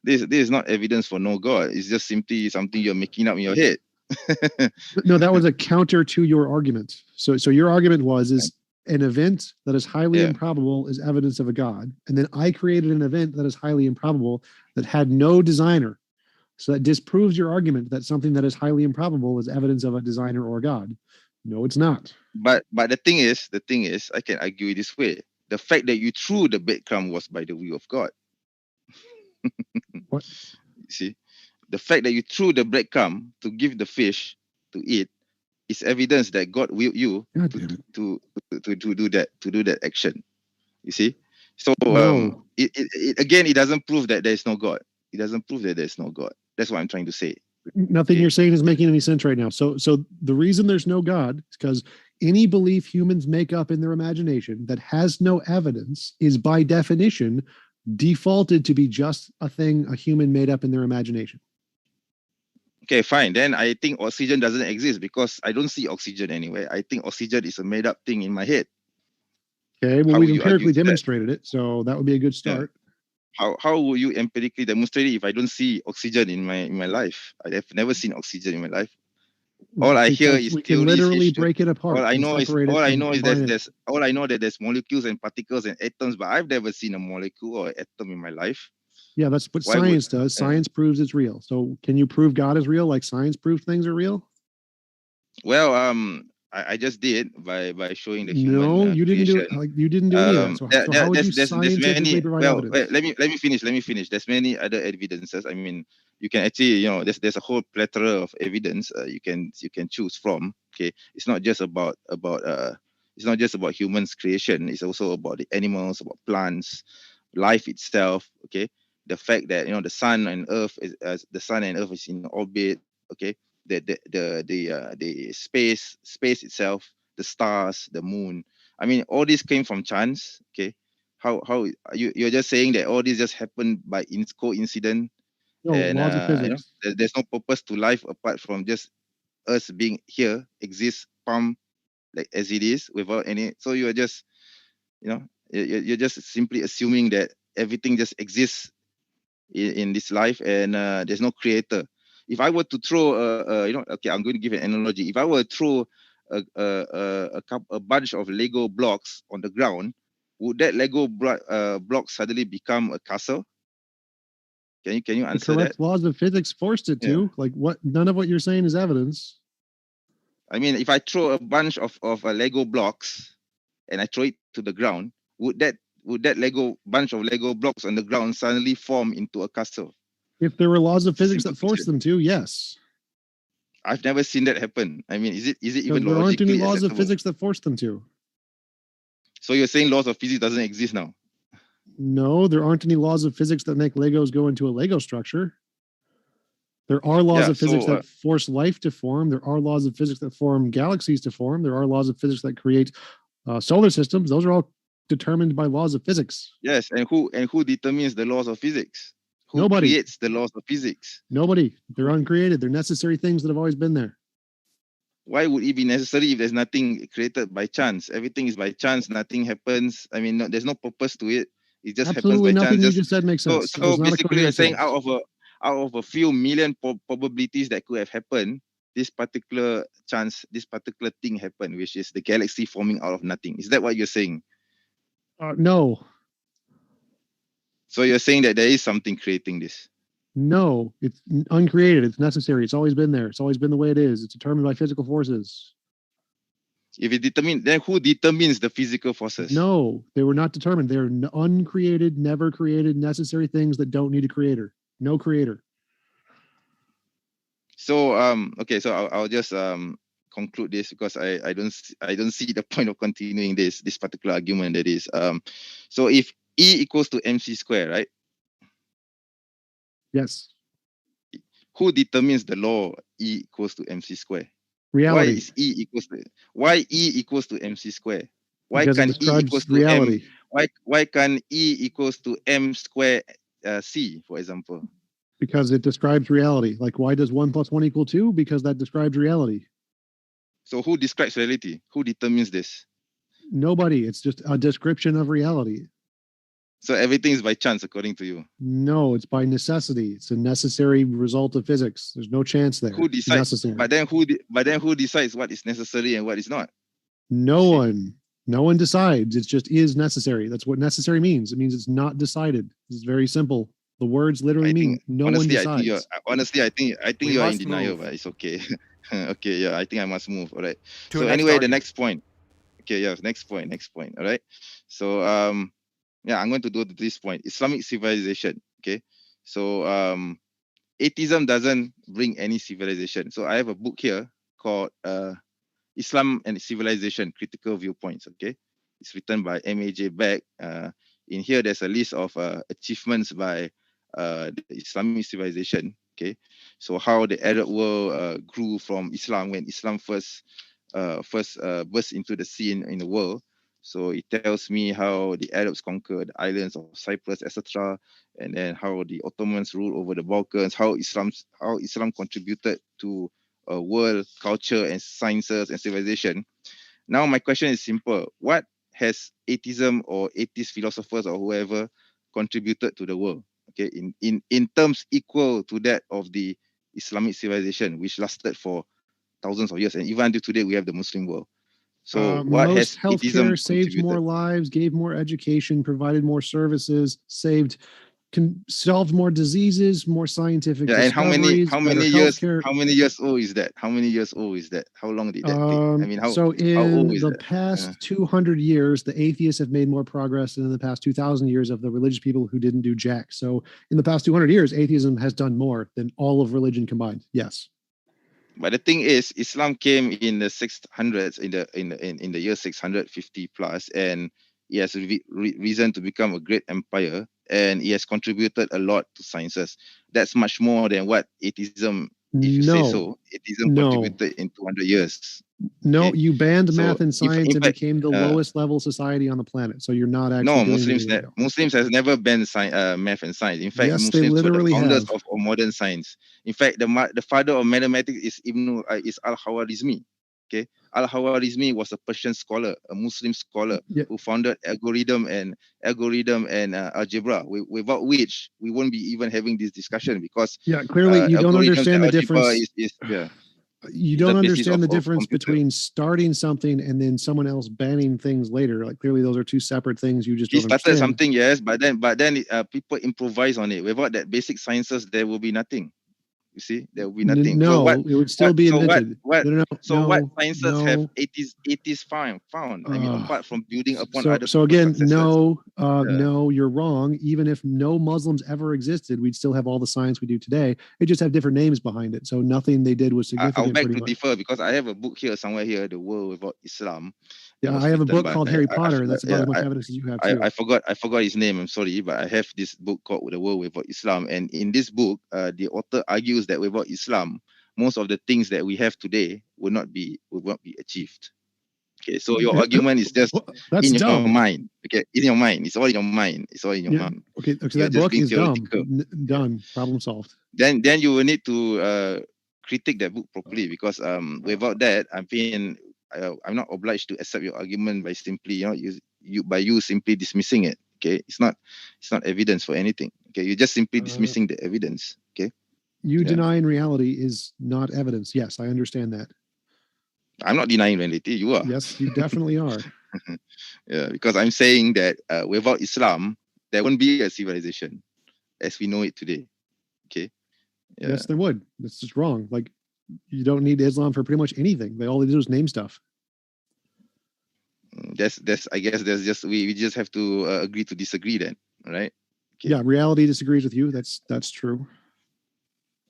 This is not evidence for no God. It's just simply something you're making up in your head. No, that was a counter to your argument. So your argument is an event that is highly improbable is evidence of a God. And then I created an event that is highly improbable that had no designer. So that disproves your argument that something that is highly improbable is evidence of a designer or God. No, it's not. But the thing is, I can argue it this way. The fact that you threw the breadcrumb was by the will of God. What? See, the fact that you threw the breadcrumb to give the fish to eat is evidence that God willed you God to damn it. to do that action. You see, so No. it doesn't prove that there is no God. It doesn't prove that there is no God. That's what I'm trying to say. Nothing Okay. you're saying is making any sense right now. So the reason there's no God is because any belief humans make up in their imagination that has no evidence is by definition defaulted to be just a thing a human made up in their imagination. Okay, fine. Then I think oxygen doesn't exist because I don't see oxygen anywhere. I think oxygen is a made up thing in my head. Okay, well, How we've would you argue empirically to that? demonstrated it, so that would be a good Yeah. start. How will you empirically demonstrate it if I don't see oxygen in my life? I have never seen oxygen in my life. All I hear Because is we can theories, literally history. break it apart All I and know is separate it and combine it. all I know that there's molecules and particles and atoms, but I've never seen a molecule or atom in my life. Yeah, that's what Why would science does. Science proves it's real. So can you prove God is real like science proves things are real? well I just did by showing the human No, you didn't do creation. it. Like you didn't do any of that. So how would you There's scientifically many. provide Well, evidence? let me finish. There's many other evidences. I mean, you can actually, there's a whole plethora of evidence you can choose from. Okay, it's not just about humans creation. It's also about the animals, about plants, life itself. Okay, the fact that the sun and earth is in orbit. Okay, the space itself, the stars, the moon. I mean, all this came from chance. Okay, how you're just saying that all this just happened by coincidence, No, and laws of physics. there's no purpose to life apart from just us being here, exist, palm like as it is without any. So you're just you're just simply assuming that everything just exists in this life, and there's no creator. If I were to throw okay, I'm going to give an analogy. If I were to throw a bunch of Lego blocks on the ground, would that block suddenly become a castle? Can you The answer that? correct laws of physics forced it Yeah. to. Like what? None of what you're saying is evidence. I mean, if I throw a bunch of Lego blocks and I throw it to the ground, would that bunch of Lego blocks on the ground suddenly form into a castle? If there were laws of It's a physics simple that forced question. them to, yes. I've never seen that happen. I mean, is it Because even there aren't any logically laws of acceptable? physics that force them to. So you're saying laws of physics doesn't exist now? No, there aren't any laws of physics that make Legos go into a Lego structure. There are laws Yeah, of physics so that force life to form. There are laws of physics that form galaxies to form. There are laws of physics that create solar systems. Those are all determined by laws of physics. yes, and who determines the laws of physics? Who Nobody. creates the laws of physics? Nobody. They're uncreated. They're necessary things that have always been there. Why would it be necessary if there's nothing created by chance? Everything is by chance. Nothing happens. I mean, there's no purpose to it. It just happens Absolutely by chance. nothing you just said makes So sense. That was not a basically, you're coherent saying sentence. out of a few million probabilities that could have happened, this particular thing happened, which is the galaxy forming out of nothing. Is that what you're saying? No. So you're saying that there is something creating this? No, it's uncreated. It's necessary. It's always been there. It's always been the way it is. It's determined by physical forces. If it determines, then who determines the physical forces? No, they were not determined. They're uncreated, never created, necessary things that don't need a creator. No creator. So okay, so I'll just conclude this because I don't see the point of continuing this particular argument. That is so if E equals to mc square, right? Yes. Who determines the law E equals to mc square? Reality. Why E equals to mc square? Why Because it can't E equals describes to m? reality. Why can't E equals to m square c, for example? Because it describes reality. Like, why does 1 + 1 = 2? Because that describes reality. So who describes reality? Who determines this? Nobody. It's just a description of reality. So everything is by chance, according to you? No, it's by necessity. It's a necessary result of physics. There's no chance there. Who It's decides? necessary. But then who decides what is necessary and what is not? No one. No one decides. It just is necessary. That's what necessary means. It means it's not decided. It's very simple. The words literally mean no one decides. I think We you're in must denial, move. but it's okay. Okay, yeah, I think I must move. All right. To So the next anyway, the argument. next point. Okay, yeah, next point. All right. So yeah, I'm going to go to this point. Islamic civilization. Okay. So atheism doesn't bring any civilization. So I have a book here called Islam and Civilization, Critical Viewpoints. Okay, it's written by M.A.J. Beck. In here, there's a list of achievements by the Islamic civilization. Okay, so how the Arab world grew from Islam when Islam first burst into the scene in the world. So it tells me how the Arabs conquered the islands of Cyprus, etc., and then how the Ottomans ruled over the Balkans, how Islam contributed to world culture and sciences and civilization. Now my question is simple: what has atheism or atheist philosophers or whoever contributed to the world? Okay, in terms equal to that of the Islamic civilization, which lasted for thousands of years, and even until today we have the Muslim world. So what most has atheism healthcare saved more contributed? lives, gave more education, provided more services, solved more diseases, more scientific Yeah, and discoveries, how better many years healthcare. how many years old is that? How many years old is that? How long did that take? I mean, So how old in is the that? past 200 years, the atheists have made more progress than in the past 2,000 years of the religious people who didn't do jack. So in the past 200 years, atheism has done more than all of religion combined. Yes. But the thing is, Islam came in the 600s, in the year 650 plus, and it has reason to become a great empire, and it has contributed a lot to sciences. That's much more than what atheism, if you say No, so, atheism no, contributed in 200 years. no. Okay, You banned so math and science in and fact, became the lowest level society on the planet. So you're not actually no, doing anything right now. Muslims has never banned math and science. In fact, Yes, they Muslims were the literally founders have. of modern science. In fact, the father of mathematics is Al-Khwarizmi. Okay, Al-Khwarizmi was a Persian scholar, a Muslim scholar Yeah, who founded algorithm and algebra. Without which we won't be even having this discussion, because yeah. Clearly, you don't algorithms and understand the algebra difference. You is the don't basis understand the of difference computer. between starting something and then someone else banning things later. Like clearly, those are two separate things. You just He don't started understand. something, yes, but then people improvise on it. Without that basic sciences, there will be nothing. You see, there will be nothing. So No, it would still be invented. No, what no, sciences have no. 80s found? I mean, apart from building upon other So people's again, successes. Yeah. no, you're wrong. Even if no Muslims ever existed, we'd still have all the science we do today. It just have different names behind it. So nothing they did was I'll significant, beg pretty to much. differ, because I have a book here somewhere here, The World Without Islam. That Yeah, was I have a written book by called Harry Potter. forgot, That's about as much evidence as you have too. I forgot his name. I'm sorry, but I have this book called The World Without Islam, and in this book, the author argues that without Islam, most of the things that we have today will not be achieved. Okay, so your argument is just Well, that's in your dumb. mind. Okay, in your mind. It's all in your mind. It's all in your Yeah. mind. Okay. You're That just book being is dumb. theoretical. Done. Problem solved. Then you will need to critique that book properly, because without that, I'm not obliged to accept your argument by simply you simply dismissing it. Okay, it's not evidence for anything. Okay, you're just simply dismissing the evidence. Okay, You yeah. denying reality is not evidence. Yes, I understand that. I'm not denying reality. You are. Yes, you definitely are. Yeah, because I'm saying that without Islam, there won't be a civilization as we know it today. Okay. Yeah. Yes, there would. That's just wrong. Like, you don't need Islam for pretty much anything. All they do is name stuff. That's I guess there's just we just have to agree to disagree then, right? Okay. Yeah, reality disagrees with you. That's true.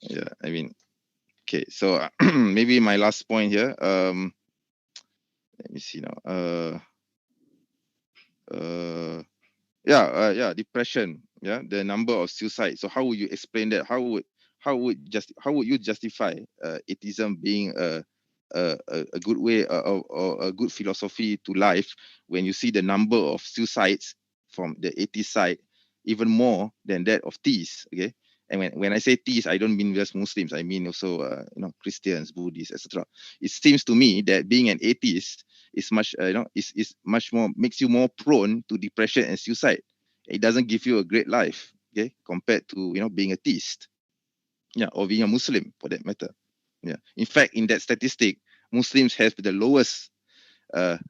Yeah, I mean, okay. So maybe my last point here. Let me see now. Depression. Yeah, the number of suicides. So how would you explain that? How would you justify atheism being a good way or a good philosophy to life when you see the number of suicides from the atheist side even more than that of theists? Okay, and when I say theists, I don't mean just Muslims. I mean also Christians, Buddhists, etc. It seems to me that being an atheist is much is much more, makes you more prone to depression and suicide. It doesn't give you a great life, okay, compared to being a theist, yeah, or being a Muslim for that matter. Yeah, in fact, in that statistic, Muslims have the lowest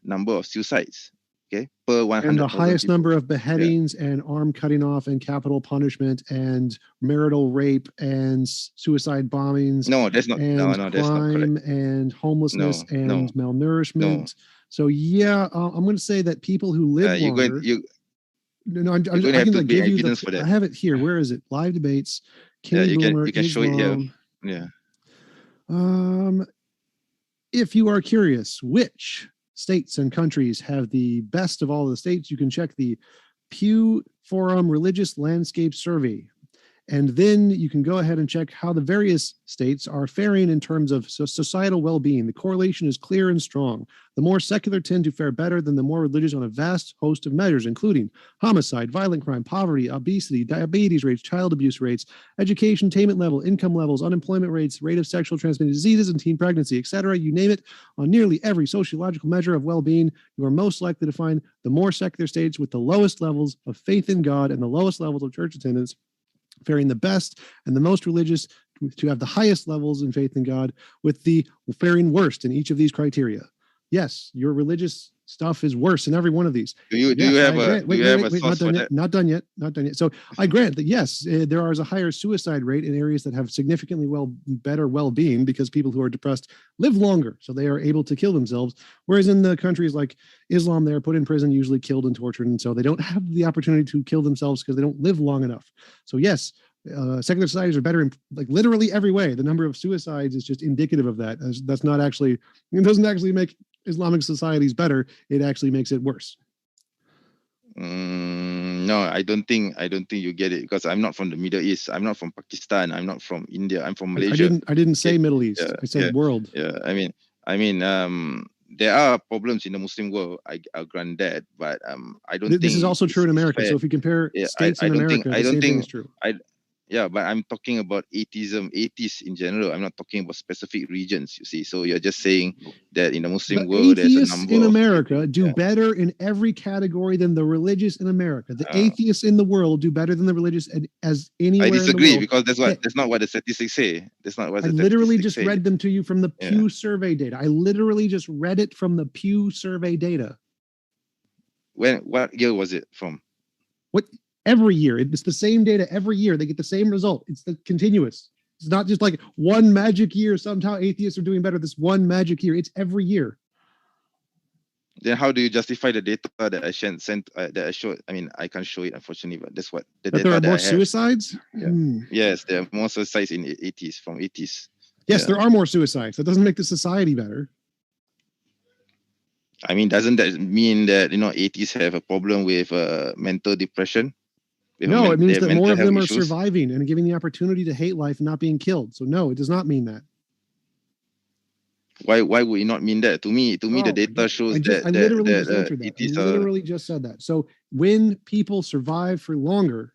number of suicides, okay, per 100,000 and the highest people. number of beheadings and arm cutting off and capital punishment and marital rape and suicide bombings. No, that's not. And No, that's not correct. crime and homelessness and malnourishment. So yeah, I'm going to say that people who live longer. No, I can give you the. I have it here. Where is it? Live debates. Kenny Boomer, you can show it here. Islam. Yeah. If you are curious which states and countries have the best of all the states, you can check the Pew Forum Religious Landscape Survey. And then you can go ahead and check how the various states are faring in terms of societal well-being. The correlation is clear and strong. The more secular tend to fare better than the more religious on a vast host of measures, including homicide, violent crime, poverty, obesity, diabetes rates, child abuse rates, education attainment level, income levels, unemployment rates, rate of sexual transmitted diseases and teen pregnancy, etc. You name it. On nearly every sociological measure of well-being, you are most likely to find the more secular states with the lowest levels of faith in God and the lowest levels of church attendance faring the best, and the most religious to have the highest levels in faith in God, with the faring worst in each of these criteria. Yes, your religious stuff is worse in every one of these. Do you have a source for that? Not done yet. So I grant that yes, there is a higher suicide rate in areas that have significantly better well-being, because people who are depressed live longer, so they are able to kill themselves. Whereas in the countries like Islam, they are put in prison, usually killed and tortured, and so they don't have the opportunity to kill themselves because they don't live long enough. So yes, secular societies are better in like literally every way. The number of suicides is just indicative of that. That's not actually, it doesn't actually make Islamic societies better. It actually makes it worse. No, I don't think you get it, because I'm not from the Middle East. I'm not from Pakistan. I'm not from India. I'm from Malaysia. I didn't say Middle East. I said world. Yeah, I mean, there are problems in the Muslim world. I grant that, but I don't think this is also true in America. fair. So if you compare states in America, the same thing is true. Yeah, but I'm talking about atheism, atheists in general. I'm not talking about specific regions, you see. So you're just saying that in the Muslim world, there's a number in America do better in every category than the religious in America. The atheists in the world do better than the religious as anywhere in the world. I disagree, because that's not what the statistics say. That's not what the statistics literally just say. read them to you from the Pew survey data. I literally just read it from the Pew survey data. What year was it from? What? Every year. It's the same data every year. They get the same result. It's the continuous. It's not just like one magic year. Somehow atheists are doing better this one magic year. It's every year. Then how do you justify the data that I sent that I showed? I mean, I can't show it, unfortunately, but that's what the data there are more that I have. Suicides? Yeah. Yes, there are more suicides in atheists, from atheists. Yes, there are more suicides. That doesn't make the society better. I mean, doesn't that mean that, atheists have a problem with mental depression? No, it means that more of them are surviving and giving the opportunity to hate life and not being killed. So no, it does not mean that. Why would it not mean that? To me, the data shows I literally just said that. So when people survive for longer,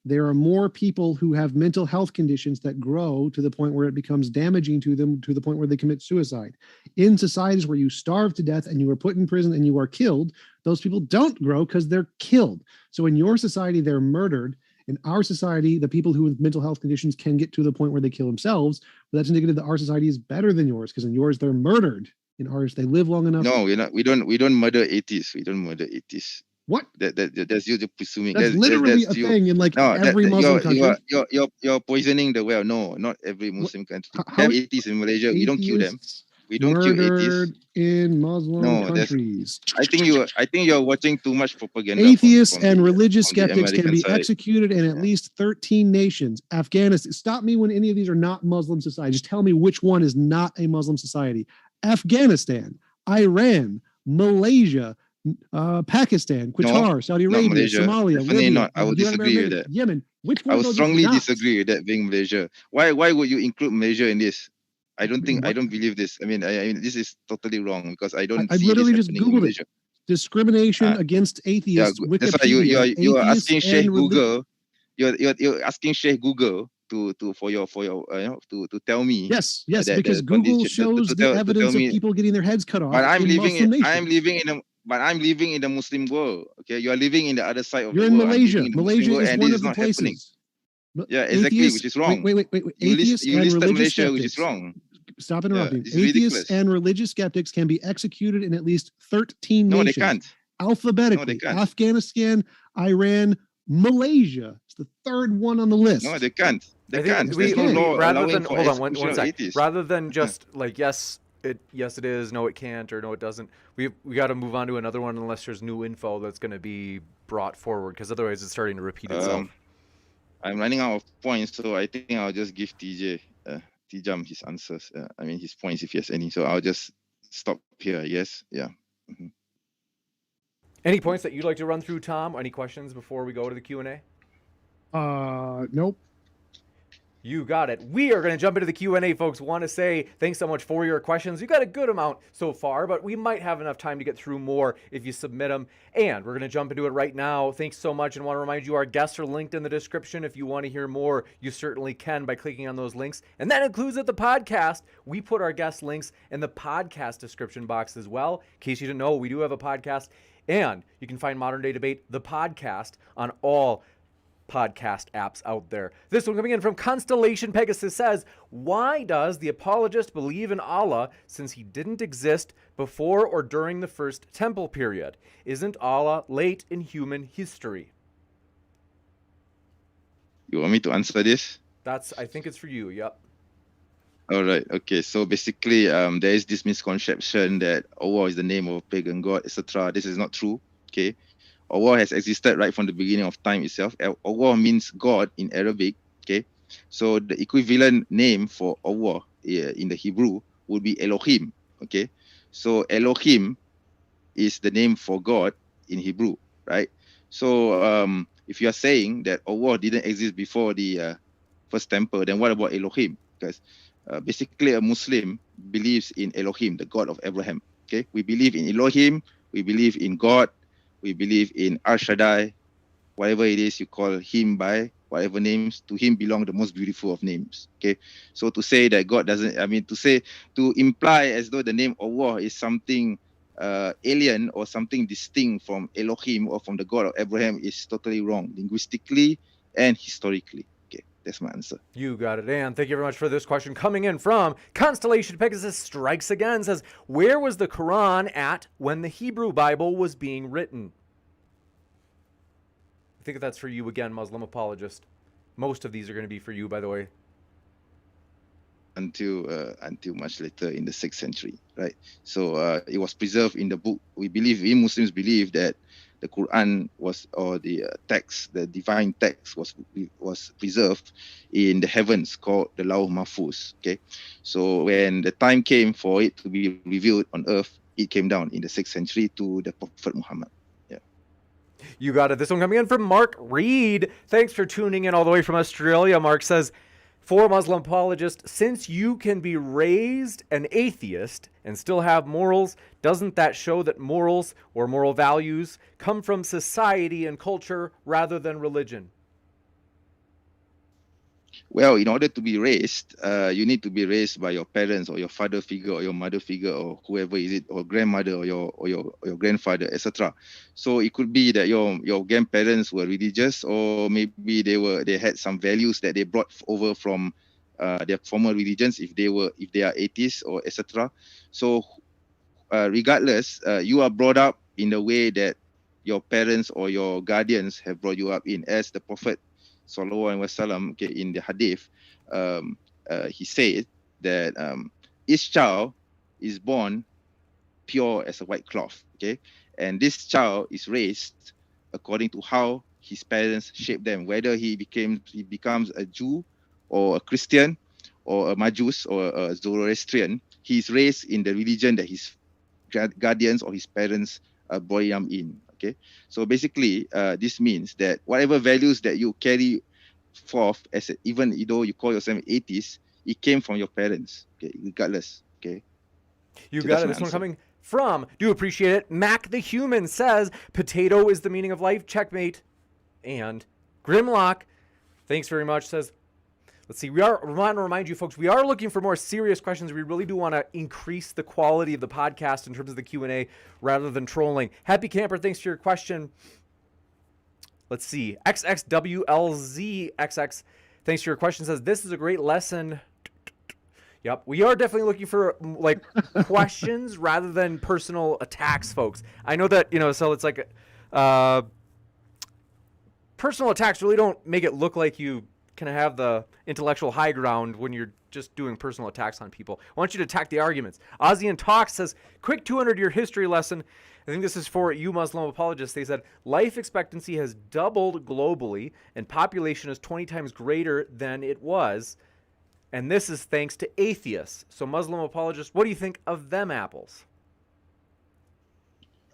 there are more people who have mental health conditions that grow to the point where it becomes damaging to them, to the point where they commit suicide. In societies where you starve to death and you are put in prison and you are killed, those people don't grow because they're killed. So in your society, they're murdered. In our society, the people who have mental health conditions can get to the point where they kill themselves, but that's indicative that our society is better than yours, because in yours, they're murdered. In ours, they live long enough. No, we don't murder atheists. We don't murder atheists. What? That's you presuming. That's literally a thing in like every Muslim country. You're poisoning the well. No, not every Muslim country. We have atheists in Malaysia. We don't kill them. We don't kill atheists in Muslim countries. I think you're watching too much propaganda. Atheists and religious skeptics can be executed in at least 13 nations. Afghanistan. Stop me when any of these are not Muslim societies. Just tell me which one is not a Muslim society. Afghanistan, Iran, Malaysia, Pakistan, Qatar, Saudi Arabia, Somalia, Libya, not. I would disagree with that. Yemen. Which one? I would strongly disagree with that being Malaysia. Why would you include Malaysia in this? I don't believe this. I mean, this is totally wrong, because I literally just Googled it. Discrimination against atheists. Yeah, that's why you are asking Sheikh Google. You're asking Sheikh Google to tell me. Yes, because Google shows the evidence of people getting their heads cut off. But I'm living in the Muslim world. Okay, you are living in the other side of the world. You're in Malaysia. Malaysia is one of the places. Yeah, exactly, which is wrong. Wait. You listed Malaysia, which is wrong. Stop interrupting. Atheists and religious skeptics can be executed in at least 13 nations. No, they can't. Alphabetically. No, they can't. Afghanistan, Iran, Malaysia. It's the third one on the list. No, they can't. Rather than just like yes it is, no it can't, or no it doesn't. We got to move on to another one unless there's new info that's going to be brought forward, because otherwise it's starting to repeat itself. I'm running out of points, so I think I'll just give TJump his answers. I mean his points if he has any. So I'll just stop here. I guess. Yeah. Mhm. Any points that you'd like to run through, Tom? Any questions before we go to the Q&A? Nope. You got it. We are going to jump into the Q&A, folks. Want to say thanks so much for your questions. You got a good amount so far, but we might have enough time to get through more if you submit them. And we're going to jump into it right now. Thanks so much, and want to remind you our guests are linked in the description. If you want to hear more, you certainly can by clicking on those links. And that includes at the podcast. We put our guest links in the podcast description box as well. In case you didn't know, we do have a podcast. And you can find Modern Day Debate, the podcast, on all podcast apps out there. This one coming in from Constellation Pegasus says, why does the apologist believe in Allah since he didn't exist before or during the first temple period? Isn't Allah late in human history? You want me to answer this? I think it's for you. Yep. All right. Okay. So basically, there is this misconception that Allah is the name of a pagan god, etc. This is not true. Okay. Allah has existed right from the beginning of time itself. Allah means God in Arabic. Okay. So the equivalent name for Allah in the Hebrew would be Elohim. Okay. So Elohim is the name for God in Hebrew, right? So if you are saying that Allah didn't exist before the first temple, then what about Elohim? Because basically a Muslim believes in Elohim, the God of Abraham. Okay, we believe in Elohim, we believe in God, we believe in Al Shaddai, whatever it is you call him by, whatever names, to him belong the most beautiful of names. Okay, so to say that God doesn't, to imply as though the name Allah is something alien or something distinct from Elohim or from the God of Abraham is totally wrong, linguistically and historically. Okay, that's my answer. You got it, and thank you very much for this question coming in from Constellation Pegasus Strikes Again. Says, where was the Quran at when the Hebrew Bible was being written? I think that's for you again, Muslim apologist. Most of these are going to be for you, by the way. Until much later in the 6th century, right? So it was preserved in the book. We Muslims believe that the Quran was, or the text, the divine text was preserved in the heavens called the Lauh Mahfuz. Okay, so when the time came for it to be revealed on earth, it came down in the 6th century to the Prophet Muhammad. Yeah. You got it. This one coming in from Mark Reed. Thanks for tuning in all the way from Australia. Mark says, for Muslim apologists, since you can be raised an atheist and still have morals, doesn't that show that morals or moral values come from society and culture rather than religion? Well, in order to be raised, you need to be raised by your parents or your father figure or your mother figure or whoever is it, or grandmother or your grandfather, etc. So it could be that your grandparents were religious, or maybe they had some values that they brought over from their former religions if they are atheists or etc. So regardless, you are brought up in the way that your parents or your guardians have brought you up in, as the Prophet Sallallahu Alaihi Wasallam, okay, in the hadith, he said that each child is born pure as a white cloth, okay, and this child is raised according to how his parents shaped them, whether he becomes a Jew or a Christian or a Majus or a Zoroastrian. He's raised in the religion that his guardians or his parents brought him in. Okay, so basically, this means that whatever values that you carry forth, even though you call yourself atheist, it came from your parents. Okay, regardless. Okay, you so got it. This one coming from, do appreciate it, Mac the Human says, potato is the meaning of life. Checkmate. And Grimlock, thanks very much, says, let's see, want to remind you folks, we are looking for more serious questions. We really do want to increase the quality of the podcast in terms of the Q&A rather than trolling. Happy Camper, thanks for your question. Let's see, XXWLZXX, thanks for your question, says, this is a great lesson. Yep, we are definitely looking for like questions rather than personal attacks, folks. I know that, so it's like personal attacks really don't make it look like you can have the intellectual high ground when you're just doing personal attacks on people. I want you to attack the arguments. Ozian Talks says, quick 200-year history lesson. I think this is for you Muslim apologists. They said, life expectancy has doubled globally and population is 20 times greater than it was. And this is thanks to atheists. So Muslim apologists, what do you think of them apples?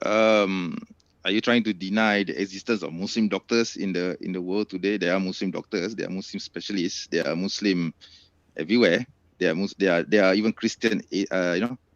Are you trying to deny the existence of Muslim doctors in the world today? There are Muslim doctors, there are Muslim specialists, there are Muslim everywhere. There are even Christian,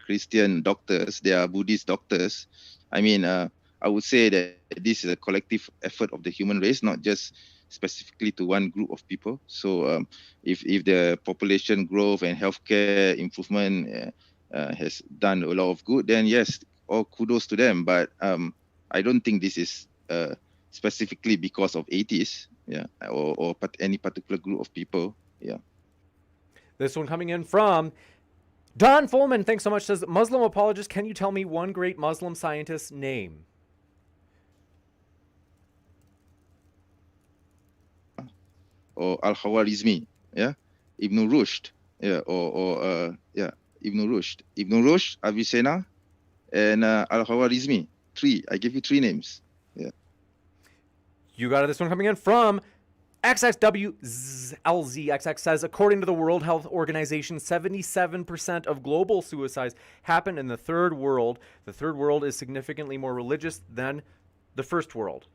Christian doctors. There are Buddhist doctors. I mean, I would say that this is a collective effort of the human race, not just specifically to one group of people. So, if the population growth and healthcare improvement has done a lot of good, then yes, all kudos to them. But I don't think this is specifically because of atheists, or any particular group of people, This one coming in from Don Fulman, thanks so much, says, Muslim apologist, can you tell me one great Muslim scientist's name? Or Al-Khawarizmi, Ibn Rushd, Ibn Rushd. Ibn Rushd, Avicenna, and Al-Khawarizmi. I give you 3 names. You got it. This one coming in from XXWLZXX says, according to the World Health Organization, 77% of global suicides happen in the third world. The third world is significantly more religious than the first world.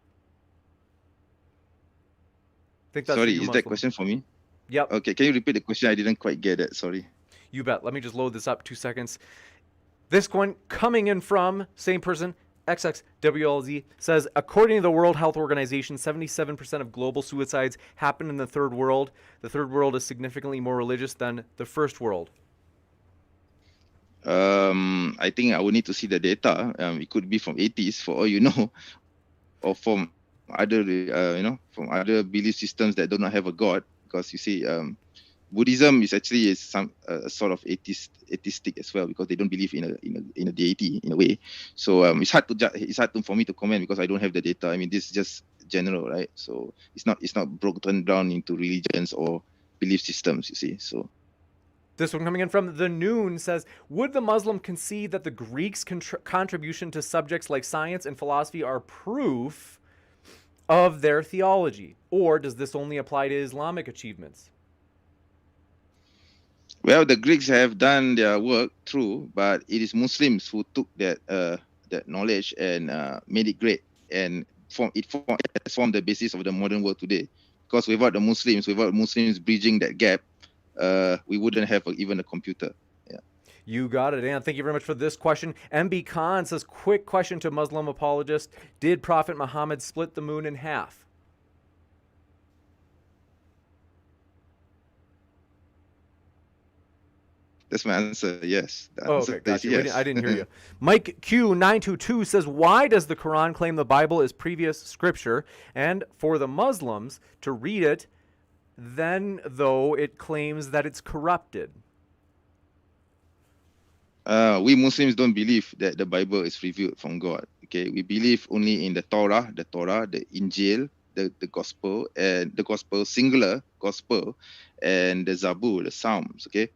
I think that's Sorry, you, is Muslim. that question for me? Yep. Okay, can you repeat the question? I didn't quite get it. Sorry. You bet. Let me just load this up 2 seconds. This one coming in from same person, XXWLZ, says, according to the World Health Organization, 77% of global suicides happen in the third world. The third world is significantly more religious than the first world. I think I will need to see the data. It could be from atheists, for all you know, or from other, from other belief systems that do not have a god. Because you see, Buddhism is actually some sort of atheistic as well, because they don't believe in a deity in a way. So it's hard for me to comment because I don't have the data. I mean, this is just general, right? So it's not broken down into religions or belief systems. You see, so. This one coming in from The Noon says, would the Muslim concede that the Greeks' contribution to subjects like science and philosophy are proof of their theology? Or does this only apply to Islamic achievements? Well, the Greeks have done their work, true, but it is Muslims who took that knowledge and made it great, and has formed the basis of the modern world today. Because without Muslims bridging that gap, we wouldn't have even a computer. Yeah. You got it, and thank you very much for this question. MB Khan says, quick question to Muslim apologist. Did Prophet Muhammad split the moon in half? That's my answer, yes. Okay, gotcha. Yes. I didn't hear you. Mike Q922 says, why does the Quran claim the Bible is previous scripture, and for the Muslims to read it, then though it claims that it's corrupted? We Muslims don't believe that the Bible is revealed from God. Okay, we believe only in the Torah, the Injil, the Gospel, and the Gospel, singular Gospel, and the Zabur, the Psalms. Okay.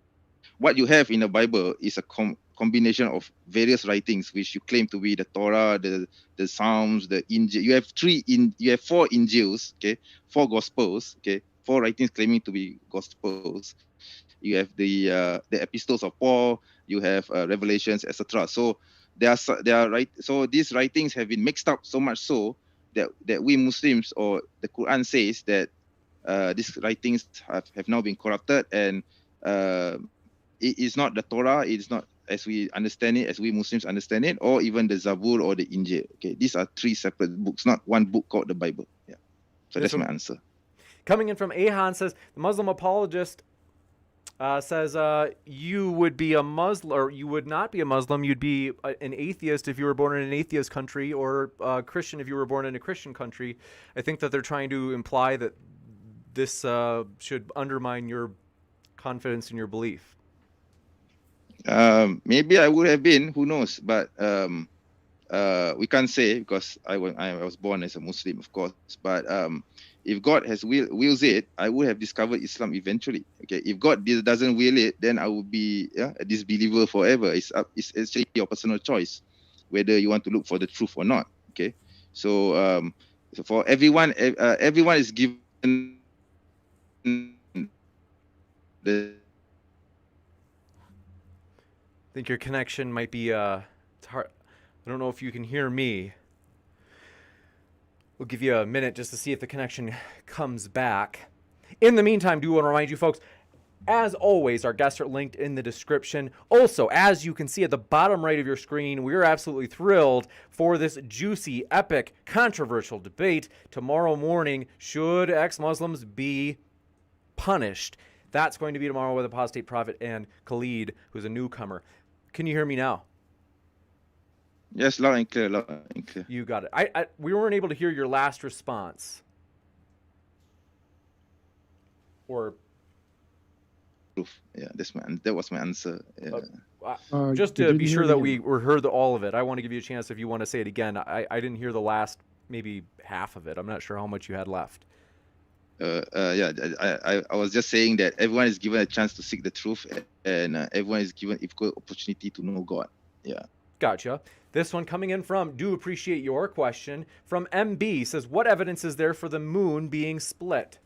What you have in the Bible is a combination of various writings which you claim to be the Torah, the Psalms, the Injil. You have 4 Injils, okay, 4 Gospels, okay, 4 writings claiming to be Gospels. You have the epistles of Paul. You have Revelations, etc. So So these writings have been mixed up so much so that we Muslims, or the Quran says that these writings have now been corrupted, and it is not the Torah, it is not as we understand it, as we Muslims understand it, or even the Zabur or the Injil. Okay, these are 3 separate books, not one book called the Bible. Yeah, so that's my answer. Coming in from Ahan says, the Muslim apologist says you would be a Muslim, or you would not be a Muslim. You'd be an atheist if you were born in an atheist country, or a Christian if you were born in a Christian country. I think that they're trying to imply that this should undermine your confidence in your belief. Maybe I would have been, who knows? But we can't say, because I was born as a Muslim, of course. But If God has wills it, I would have discovered Islam eventually. Okay, if God doesn't will it, then I would be a disbeliever forever. It's actually your personal choice whether you want to look for the truth or not. Okay, so so for everyone, everyone is given the. I think your connection might be it's hard. I don't know if you can hear me. We'll give you a minute just to see if the connection comes back. In the meantime, do want to remind you folks, as always, our guests are linked in the description. Also, as you can see at the bottom right of your screen, we're absolutely thrilled for this juicy, epic, controversial debate tomorrow morning. Should ex-Muslims be punished? That's going to be tomorrow with Apostate Prophet and Khalid, who's a newcomer. Can you hear me now? Yes, loud and clear, loud and clear. You got it. We weren't able to hear your last response. Or yeah, that was my answer. Yeah. Just to be sure that we heard all of it, I want to give you a chance if you want to say it again. I didn't hear the last maybe half of it. I'm not sure how much you had left. Yeah, I was just saying that everyone is given a chance to seek the truth, and everyone is given equal opportunity to know God. Yeah. Gotcha. This one coming in from, do appreciate your question, from MB, says, what evidence is there for the moon being split?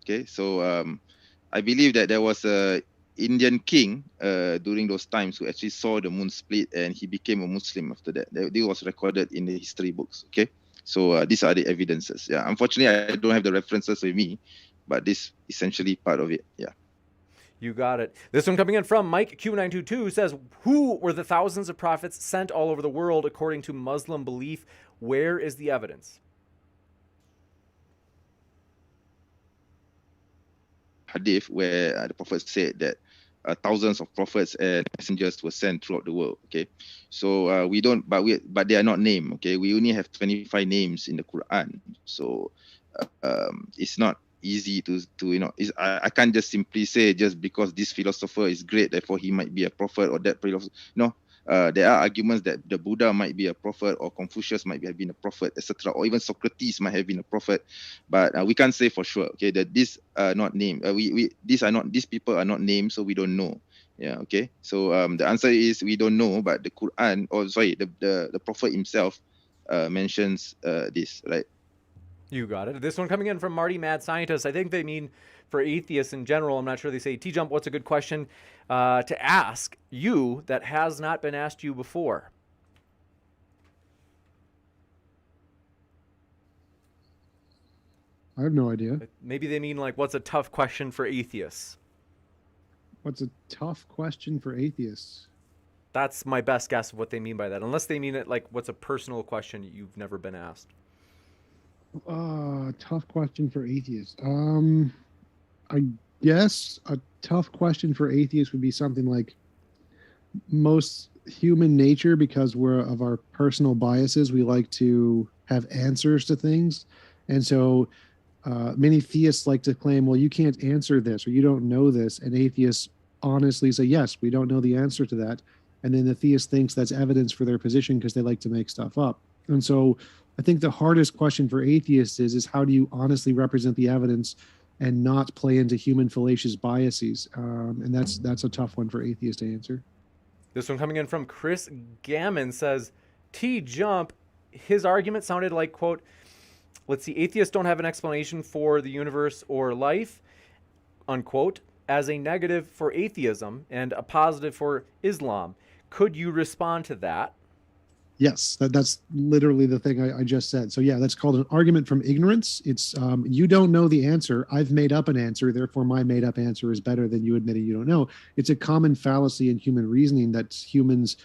Okay, so I believe that there was a Indian king during those times who actually saw the moon split, and he became a Muslim after that. This was recorded in the history books. Okay, so these are the evidences. Yeah, unfortunately, I don't have the references with me, but this essentially part of it. Yeah. You got it. This one coming in from Mike Q922 says, who were the thousands of prophets sent all over the world according to Muslim belief? Where is the evidence? Hadith, where the Prophet said that thousands of prophets and messengers were sent throughout the world. Okay, so we don't, but they are not named. Okay, we only have 25 names in the Quran, so it's not easy to I can't just simply say just because this philosopher is great, therefore he might be a prophet, or that philosopher. No, there are arguments that the Buddha might be a prophet, or Confucius might have been a prophet, etc., or even Socrates might have been a prophet, but we can't say for sure. Okay, that these are not named. These people are not named, so we don't know. Yeah. Okay. So the answer is we don't know, but the Quran, or sorry, the Prophet himself mentions this, right? You got it. This one coming in from Marty Mad Scientist. I think they mean for atheists in general. I'm not sure they say, TJump, what's a good question to ask you that has not been asked you before? I have no idea. Maybe they mean like, what's a tough question for atheists? What's a tough question for atheists? That's my best guess of what they mean by that. Unless they mean it like, what's a personal question you've never been asked? Tough question for atheists. I guess a tough question for atheists would be something like most human nature, because we're of our personal biases, we like to have answers to things. And so many theists like to claim, well, you can't answer this, or you don't know this. And atheists honestly say, yes, we don't know the answer to that. And then the theist thinks that's evidence for their position because they like to make stuff up. And so I think the hardest question for atheists is how do you honestly represent the evidence and not play into human fallacious biases? And that's a tough one for atheists to answer. This one coming in from Chris Gammon says, TJump, his argument sounded like, quote, let's see, atheists don't have an explanation for the universe or life, unquote, as a negative for atheism and a positive for Islam. Could you respond to that? Yes, that's literally the thing I just said. So yeah, that's called an argument from ignorance. It's you don't know the answer. I've made up an answer. Therefore, my made up answer is better than you admitting you don't know. It's a common fallacy in human reasoning that humans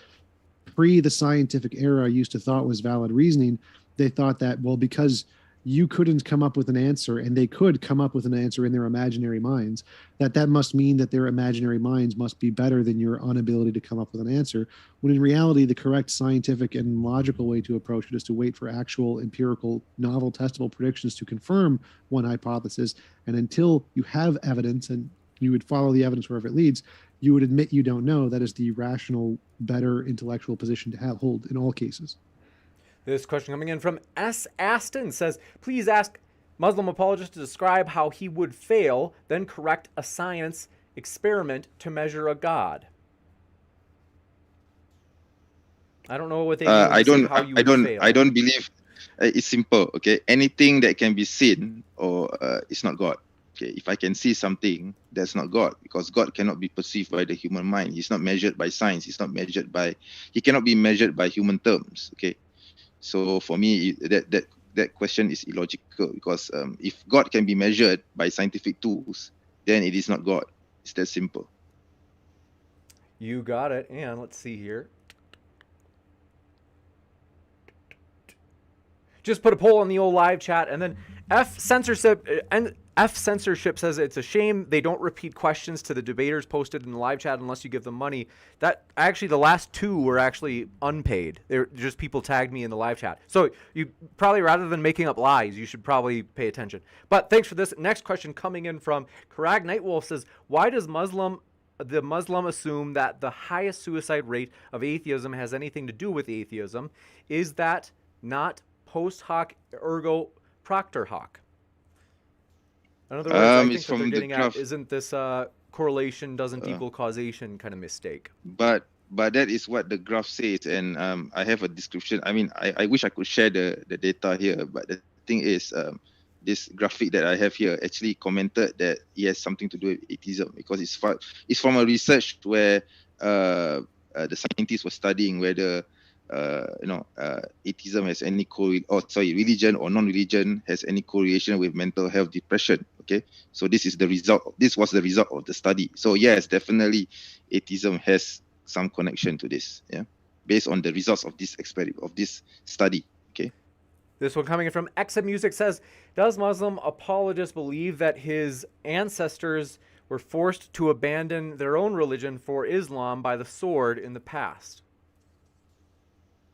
pre the scientific era used to thought was valid reasoning. They thought that, well, because you couldn't come up with an answer and they could come up with an answer in their imaginary minds, that must mean that their imaginary minds must be better than your inability to come up with an answer, when in reality the correct scientific and logical way to approach it is to wait for actual empirical novel testable predictions to confirm one hypothesis. And until you have evidence and you would follow the evidence wherever it leads. You would admit you don't know. That is the rational, better intellectual position to hold in all cases. This question coming in from S. Aston says, please ask Muslim apologist to describe how he would fail, then correct a science experiment to measure a god. I don't know what they mean when they say how you would fail. I don't believe it's simple. Okay, anything that can be seen or it's not God. Okay, if I can see something, that's not God, because God cannot be perceived by the human mind. He's not measured by science. He cannot be measured by human terms. Okay, so for me, that question is illogical, because if God can be measured by scientific tools, then it is not God. It's that simple. You got it. And let's see here. Just put a poll on the old live chat, and then F censorship says it's a shame they don't repeat questions to the debaters posted in the live chat unless you give them money. That actually, the last two were actually unpaid. They're just people tagged me in the live chat. So you probably, rather than making up lies, you should probably pay attention. But thanks for this. Next question coming in from Karag Nightwolf says, why does the Muslim assume that the highest suicide rate of atheism has anything to do with atheism? Is that not post hoc ergo proctor hoc? In other words, I think what they're getting at, isn't this correlation doesn't equal causation kind of mistake? But that is what the graph says, and I have a description. I mean, I wish I could share the data here, but the thing is, this graphic that I have here actually commented that it has something to do with atheism, because it's from a research where the scientists were studying whether atheism has any religion or non-religion has any correlation with mental health, depression. Okay, so this is the result. This was the result of the study. So yes, definitely, atheism has some connection to this. Yeah, based on the results of this experiment, of this study. Okay. This one coming in from XM Music says, does Muslim apologist believe that his ancestors were forced to abandon their own religion for Islam by the sword in the past?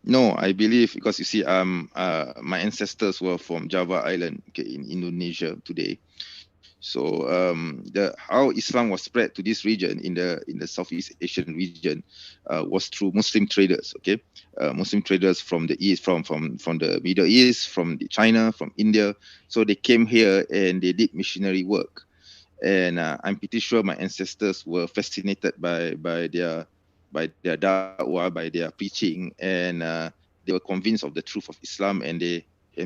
No, I believe, because you see, my ancestors were from Java Island, okay, in Indonesia today. So how Islam was spread to this region in the Southeast Asian region was through Muslim traders. Okay, Muslim traders from the East, from the Middle East, from China, from India. So they came here and they did missionary work, and I'm pretty sure my ancestors were fascinated by their da'wah, by their preaching, and they were convinced of the truth of Islam, and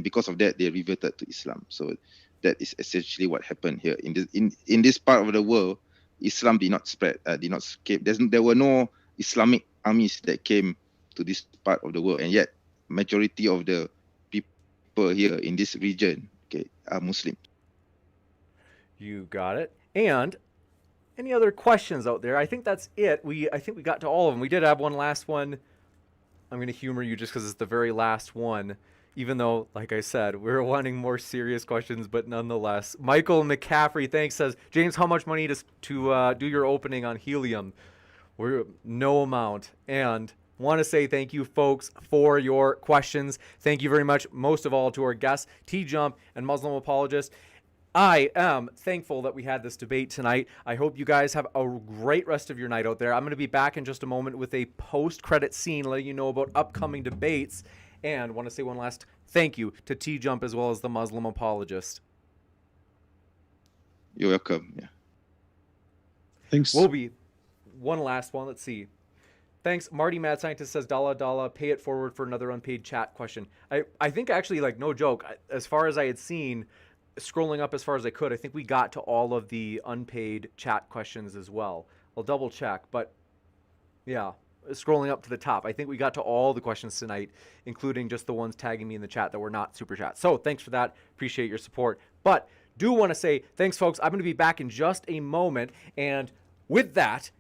because of that they reverted to Islam. So that is essentially what happened here in this part of the world. Islam did not spread, did not escape. There were no Islamic armies that came to this part of the world, and yet majority of the people here in this region, okay, are Muslim. You got it. And any other questions out there? I think that's it. I think we got to all of them. We did have one last one. I'm going to humor you just because it's the very last one, even though, like I said, we're wanting more serious questions, but nonetheless. Michael McCaffrey, thanks, says, James, how much money to do your opening on Helium? We're no amount. And want to say thank you, folks, for your questions. Thank you very much, most of all, to our guests, TJump and Muslim Apologist. I am thankful that we had this debate tonight. I hope you guys have a great rest of your night out there. I'm going to be back in just a moment with a post-credit scene letting you know about upcoming debates. And want to say one last thank you to TJump as well as the Muslim Apologist. You're welcome. Yeah. Thanks. We'll be one last one. Let's see. Thanks. Marty Mad Scientist says, Dalla, pay it forward for another unpaid chat question. I think actually, like, no joke, as far as I had seen, scrolling up as far as I could, I think we got to all of the unpaid chat questions as well. I'll double check, but yeah, scrolling up to the top, I think we got to all the questions tonight, including just the ones tagging me in the chat that were not super chat. So thanks for that. Appreciate your support. But do want to say thanks, folks. I'm going to be back in just a moment. And with that,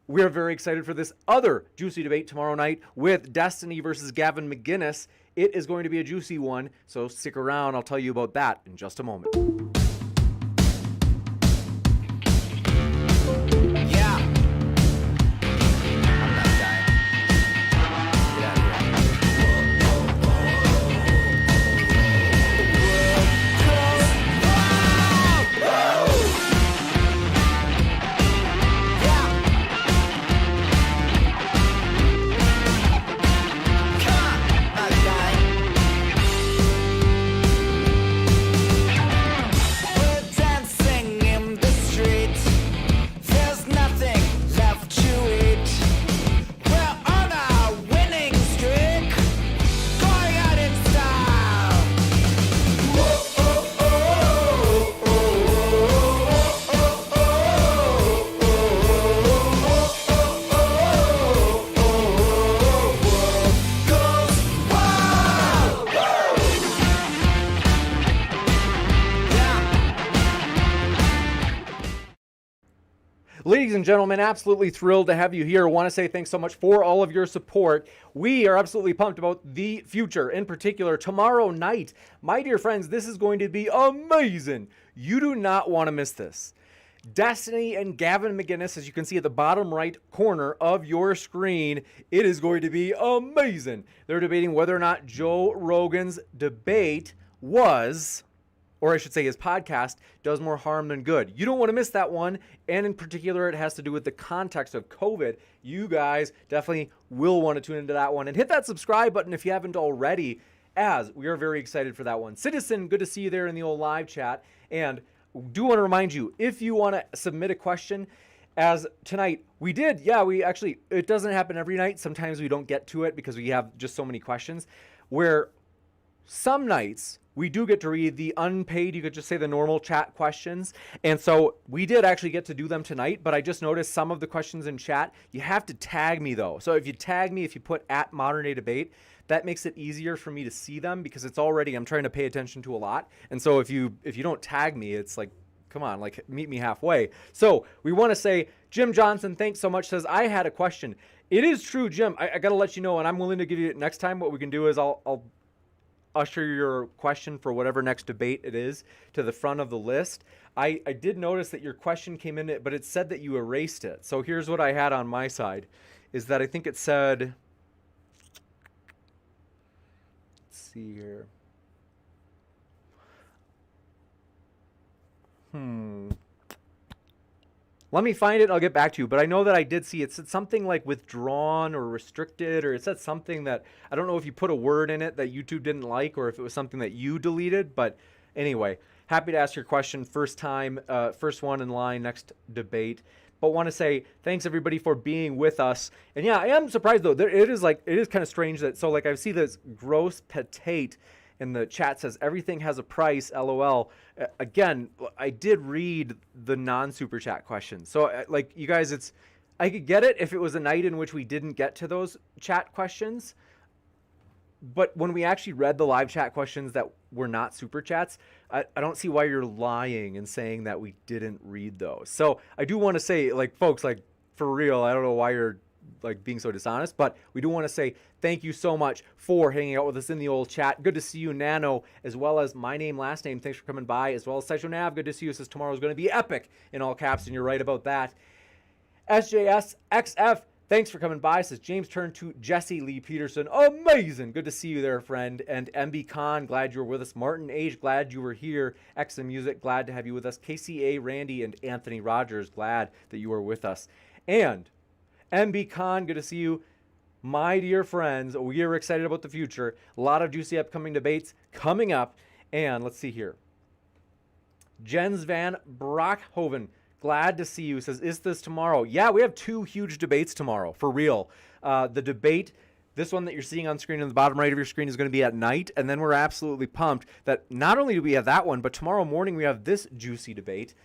we're very excited for this other juicy debate tomorrow night with Destiny versus Gavin McGinnis. It is going to be a juicy one, so stick around. I'll tell you about that in just a moment. Yeah. I'm that guy. Get out of here. Ladies and gentlemen, absolutely thrilled to have you here. Want to say thanks so much for all of your support. We are absolutely pumped about the future, in particular tomorrow night. My dear friends, this is going to be amazing. You do not want to miss this. Destiny and Gavin McGinnis, as you can see at the bottom right corner of your screen, it is going to be amazing. They're debating whether or not Joe Rogan's debate was, or I should say his podcast, does more harm than good. You don't want to miss that one, and in particular, it has to do with the context of COVID. You guys definitely will want to tune into that one, and hit that subscribe button if you haven't already, as we are very excited for that one. Citizen, good to see you there in the old live chat, and do want to remind you, if you want to submit a question, as tonight we did, it doesn't happen every night. Sometimes we don't get to it because we have just so many questions, where some nights we do get to read the unpaid, you could just say the normal chat questions. And so we did actually get to do them tonight, but I just noticed some of the questions in chat, you have to tag me though. So if you tag me, if you put at Modern Day Debate, that makes it easier for me to see them, because it's already, I'm trying to pay attention to a lot. And so if you don't tag me, it's like, come on, like meet me halfway. So we want to say, Jim Johnson, thanks so much, says, I had a question. It is true, Jim. I got to let you know, and I'm willing to give you it next time. What we can do is I'll usher your question for whatever next debate it is to the front of the list. I did notice that your question came in, but it said that you erased it. So here's what I had on my side, is that I think it said, let's see here. Let me find it. I'll get back to you. But I know that I did see it said something like withdrawn or restricted, or it said something that, I don't know if you put a word in it that YouTube didn't like, or if it was something that you deleted. But anyway, happy to ask your question first time, first one in line, next debate. But want to say thanks everybody for being with us. And yeah, I am surprised though. It is kind of strange that, so like I see this gross potate in the chat says everything has a price, LOL. Again, I did read the non-super chat questions. So like you guys, I could get it if it was a night in which we didn't get to those chat questions. But when we actually read the live chat questions that were not super chats, I don't see why you're lying and saying that we didn't read those. So I do want to say, like, folks, like, for real, I don't know why you're like being so dishonest, but we do want to say thank you so much for hanging out with us in the old chat. Good to see you, Nano, as well as my name, last name. Thanks for coming by, as well as Sideshow Nav. Good to see you. Says tomorrow's going to be epic in all caps, and you're right about that. SJSXF, thanks for coming by. Says James, turn to Jesse Lee Peterson. Amazing. Good to see you there, friend. And MB Khan, glad you were with us. Martin Age, glad you were here. XM Music, glad to have you with us. KCA, Randy, and Anthony Rogers, glad that you were with us. And MB Khan, good to see you. My dear friends, we are excited about the future. A lot of juicy upcoming debates coming up. And let's see here. Jens Van Brockhoven, glad to see you. Says, is this tomorrow? Yeah, we have 2 huge debates tomorrow, for real. The debate, this one that you're seeing on screen in the bottom right of your screen, is going to be at night. And then we're absolutely pumped that not only do we have that one, but tomorrow morning we have this juicy debate.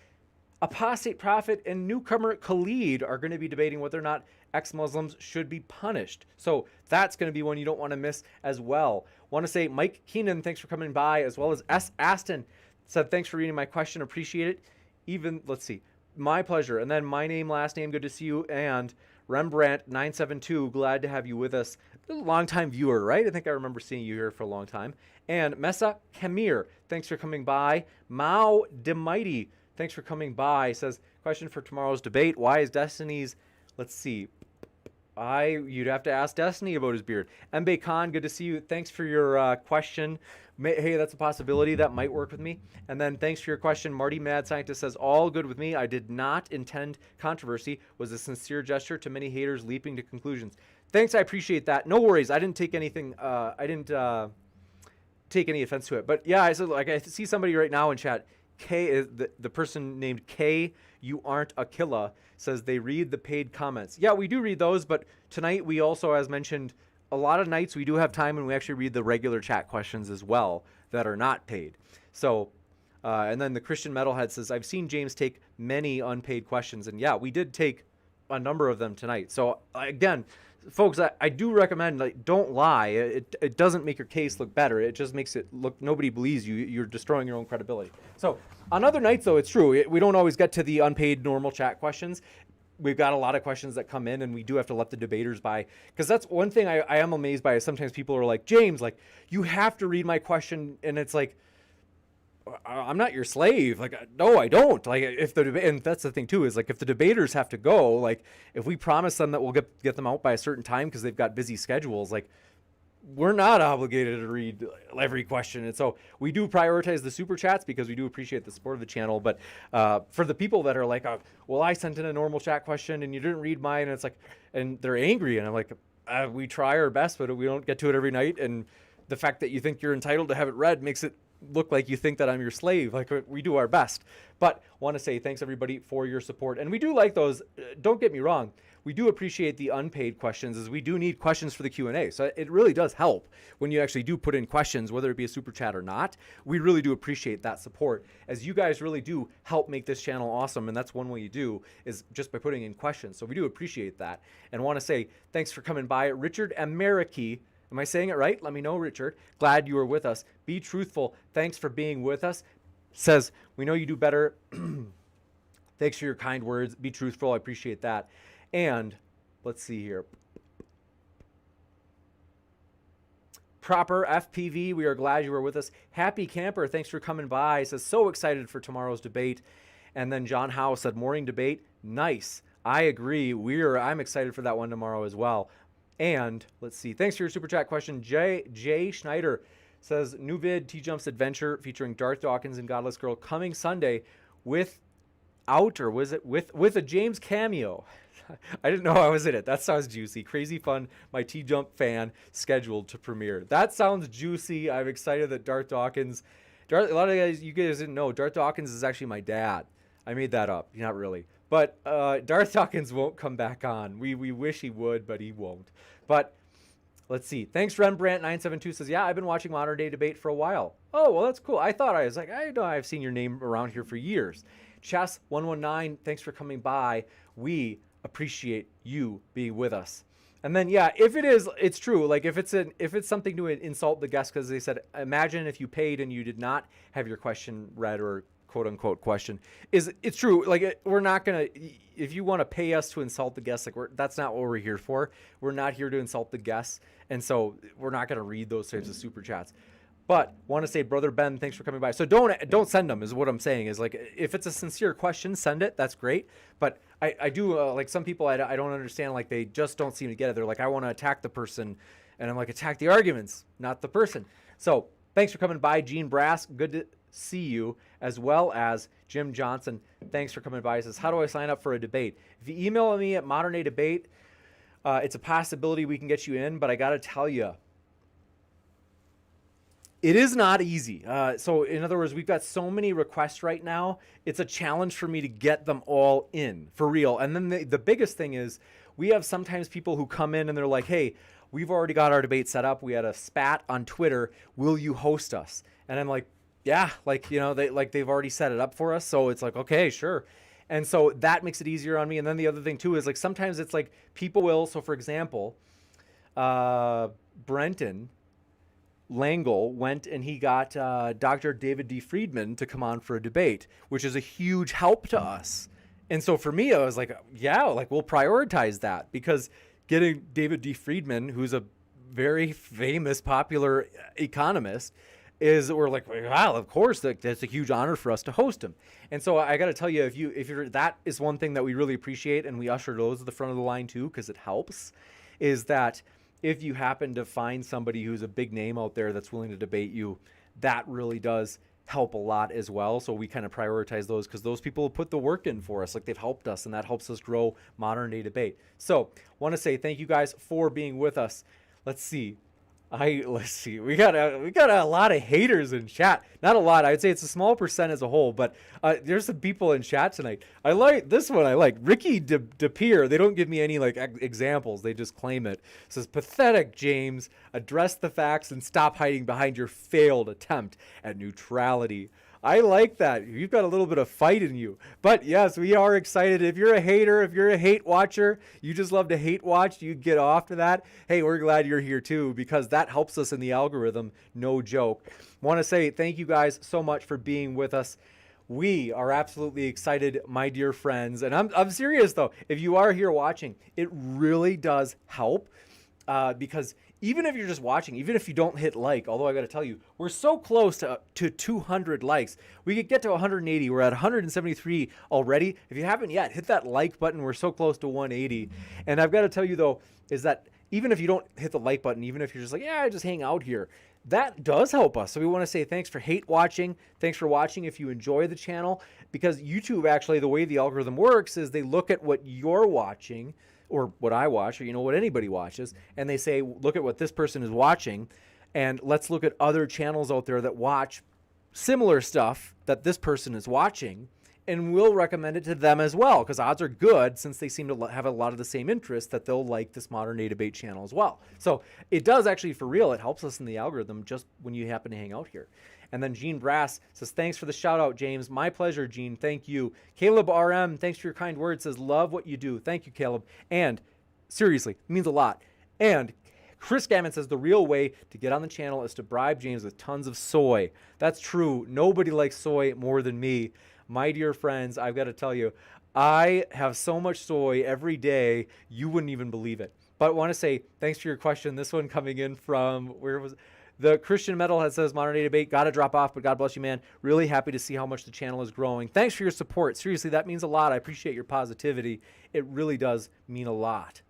Apostate Prophet and newcomer Khalid are going to be debating whether or not ex-Muslims should be punished. So that's going to be one you don't want to miss as well. Want to say Mike Keenan, thanks for coming by, as well as S. Aston said, thanks for reading my question. Appreciate it. Even, let's see, my pleasure. And then my name, last name, good to see you. And Rembrandt972, glad to have you with us. A long-time viewer, right? I think I remember seeing you here for a long time. And Mesa Kamir, thanks for coming by. Mao Demighty, thanks for coming by. Says, question for tomorrow's debate. Why is Destiny's, let's see, you'd have to ask Destiny about his beard. Mbe Khan, good to see you. Thanks for your question. Hey, that's a possibility. That might work with me. And then thanks for your question. Marty Mad Scientist says, all good with me. I did not intend controversy. Was a sincere gesture to many haters leaping to conclusions. Thanks, I appreciate that. No worries. I didn't take anything. I didn't take any offense to it. But yeah, I said, like, I see somebody right now in chat. K is the person named K, you aren't a killer, says they read the paid comments. Yeah, we do read those, but tonight we also, as mentioned, a lot of nights we do have time and we actually read the regular chat questions as well that are not paid. So, and then the Christian Metalhead says, I've seen James take many unpaid questions. And yeah, we did take a number of them tonight. So again, folks, I do recommend, like, don't lie. It doesn't make your case look better. It just makes it look, nobody believes you. You're destroying your own credibility. So on other nights, though, it's true. We don't always get to the unpaid normal chat questions. We've got a lot of questions that come in, and we do have to let the debaters by, because that's one thing I am amazed by is sometimes people are like, James, like, you have to read my question, and it's like, I'm not your slave. Like, no, I don't. Like, if the and that's the thing too, is like, if the debaters have to go, like, if we promise them that we'll get them out by a certain time because they've got busy schedules, like, we're not obligated to read every question. And so we do prioritize the super chats because we do appreciate the support of the channel. But for the people that are like, well, I sent in a normal chat question and you didn't read mine, and it's like, and they're angry, and I'm like, we try our best, but we don't get to it every night. And the fact that you think you're entitled to have it read makes it look like you think that I'm your slave. Like, we do our best. But want to say thanks everybody for your support, and we do like those. Don't get me wrong, we do appreciate the unpaid questions, as we do need questions for the Q&A. So it really does help when you actually do put in questions, whether it be a super chat or not. We really do appreciate that support, as you guys really do help make this channel awesome. And that's one way you do, is just by putting in questions. So we do appreciate that, and want to say thanks for coming by. Richard Americi, am I saying it right? Let me know, Richard. Glad you were with us. Be truthful. Thanks for being with us. Says, we know you do better. Thanks for your kind words. Be truthful. I appreciate that. And let's see here. Proper FPV, we are glad you were with us. Happy Camper, thanks for coming by. Says, so excited for tomorrow's debate. And then John Howe said, morning debate. Nice. I agree. I'm excited for that one tomorrow as well. And let's see. Thanks for your super chat question. Jay Schneider says, new vid, TJump's adventure featuring Darth Dawkins and Godless Girl coming Sunday with a James cameo. I didn't know I was in it. That sounds juicy. Crazy fun. My TJump fan scheduled to premiere. That sounds juicy. I'm excited that Darth Dawkins. A lot of you guys didn't know, Darth Dawkins is actually my dad. I made that up. Not really. But Darth Dawkins won't come back on. We wish he would, but he won't. But let's see. Thanks, Rembrandt972 says, yeah, I've been watching Modern Day Debate for a while. Oh, well, that's cool. I was like, I know I've seen your name around here for years. Chess119, thanks for coming by. We appreciate you being with us. And then, yeah, if it's true. Like, if it's something to insult the guest, because they said, imagine if you paid and you did not have your question read, or quote unquote question, it's true. Like, we're not gonna, if you want to pay us to insult the guests, like, that's not what we're here for. We're not here to insult the guests, and so we're not gonna read those types of super chats. But want to say, brother Ben, thanks for coming by. So don't send them, is what I'm saying. Is like, if it's a sincere question, send it. That's great. But I do like, some people I don't understand. Like, they just don't seem to get it. They're like, I want to attack the person, and I'm like, attack the arguments, not the person. So thanks for coming by, Gene Brass. Good to see you, as well as Jim Johnson. Thanks for coming by. He says, how do I sign up for a debate? If you email me at Modern Day Debate, it's a possibility we can get you in. But I got to tell you, it is not easy. So in other words, we've got so many requests right now. It's a challenge for me to get them all in, for real. And then the biggest thing is, we have sometimes people who come in and they're like, hey, we've already got our debate set up. We had a spat on Twitter. Will you host us? And I'm like, yeah, like, they've already set it up for us. So it's like, okay, sure. And so that makes it easier on me. And then the other thing too is, like, sometimes it's like people will, so for example, Brenton Langle went and he got Dr. David D. Friedman to come on for a debate, which is a huge help to us. And so for me, I was like, yeah, like, we'll prioritize that, because getting David D. Friedman, who's a very famous, popular economist, we're like, wow, of course, that's a huge honor for us to host him. And so I got to tell you, if you're, that is one thing that we really appreciate, and we usher those at the front of the line too, because it helps, is that if you happen to find somebody who's a big name out there that's willing to debate you, that really does help a lot as well. So we kind of prioritize those, because those people put the work in for us. Like, they've helped us, and that helps us grow Modern Day Debate. So want to say thank you guys for being with us. Let's see. We got a lot of haters in chat. Not a lot. I'd say it's a small percent as a whole, but there's some people in chat tonight. I like this one. I like Ricky DePeer. They don't give me any like examples. They just claim it. It says, pathetic, James. Address the facts and stop hiding behind your failed attempt at neutrality. I like that. You've got a little bit of fight in you. But yes, we are excited. If you're a hater, if you're a hate watcher, you just love to hate watch, you get off to that. Hey, we're glad you're here too, because that helps us in the algorithm. No joke. Want to say thank you guys so much for being with us. We are absolutely excited, my dear friends. And I'm serious though. If you are here watching, it really does help because even if you're just watching, even if you don't hit like, although I got to tell you, we're so close to 200 likes. We could get to 180. We're at 173 already. If you haven't yet, hit that like button. We're so close to 180. And I've got to tell you though, is that even if you don't hit the like button, even if you're just like, yeah, I just hang out here, that does help us. So we want to say thanks for hate watching. Thanks for watching if you enjoy the channel, because YouTube actually, the way the algorithm works is they look at what you're watching or what I watch, or what anybody watches, and they say, look at what this person is watching, and let's look at other channels out there that watch similar stuff that this person is watching, and we'll recommend it to them as well, because odds are good, since they seem to have a lot of the same interests, that they'll like this Modern Day Debate channel as well. So it does actually, for real, it helps us in the algorithm just when you happen to hang out here. And then Gene Brass says, thanks for the shout out, James. My pleasure, Gene. Thank you. Caleb RM, thanks for your kind words, says, love what you do. Thank you, Caleb. And seriously, it means a lot. And Chris Gammon says, the real way to get on the channel is to bribe James with tons of soy. That's true. Nobody likes soy more than me. My dear friends, I've got to tell you, I have so much soy every day, you wouldn't even believe it. But I want to say thanks for your question. This one coming in from, where was it? The Christian Metalhead says, Modern Day Debate, got to drop off, but God bless you, man. Really happy to see how much the channel is growing. Thanks for your support. Seriously, that means a lot. I appreciate your positivity. It really does mean a lot.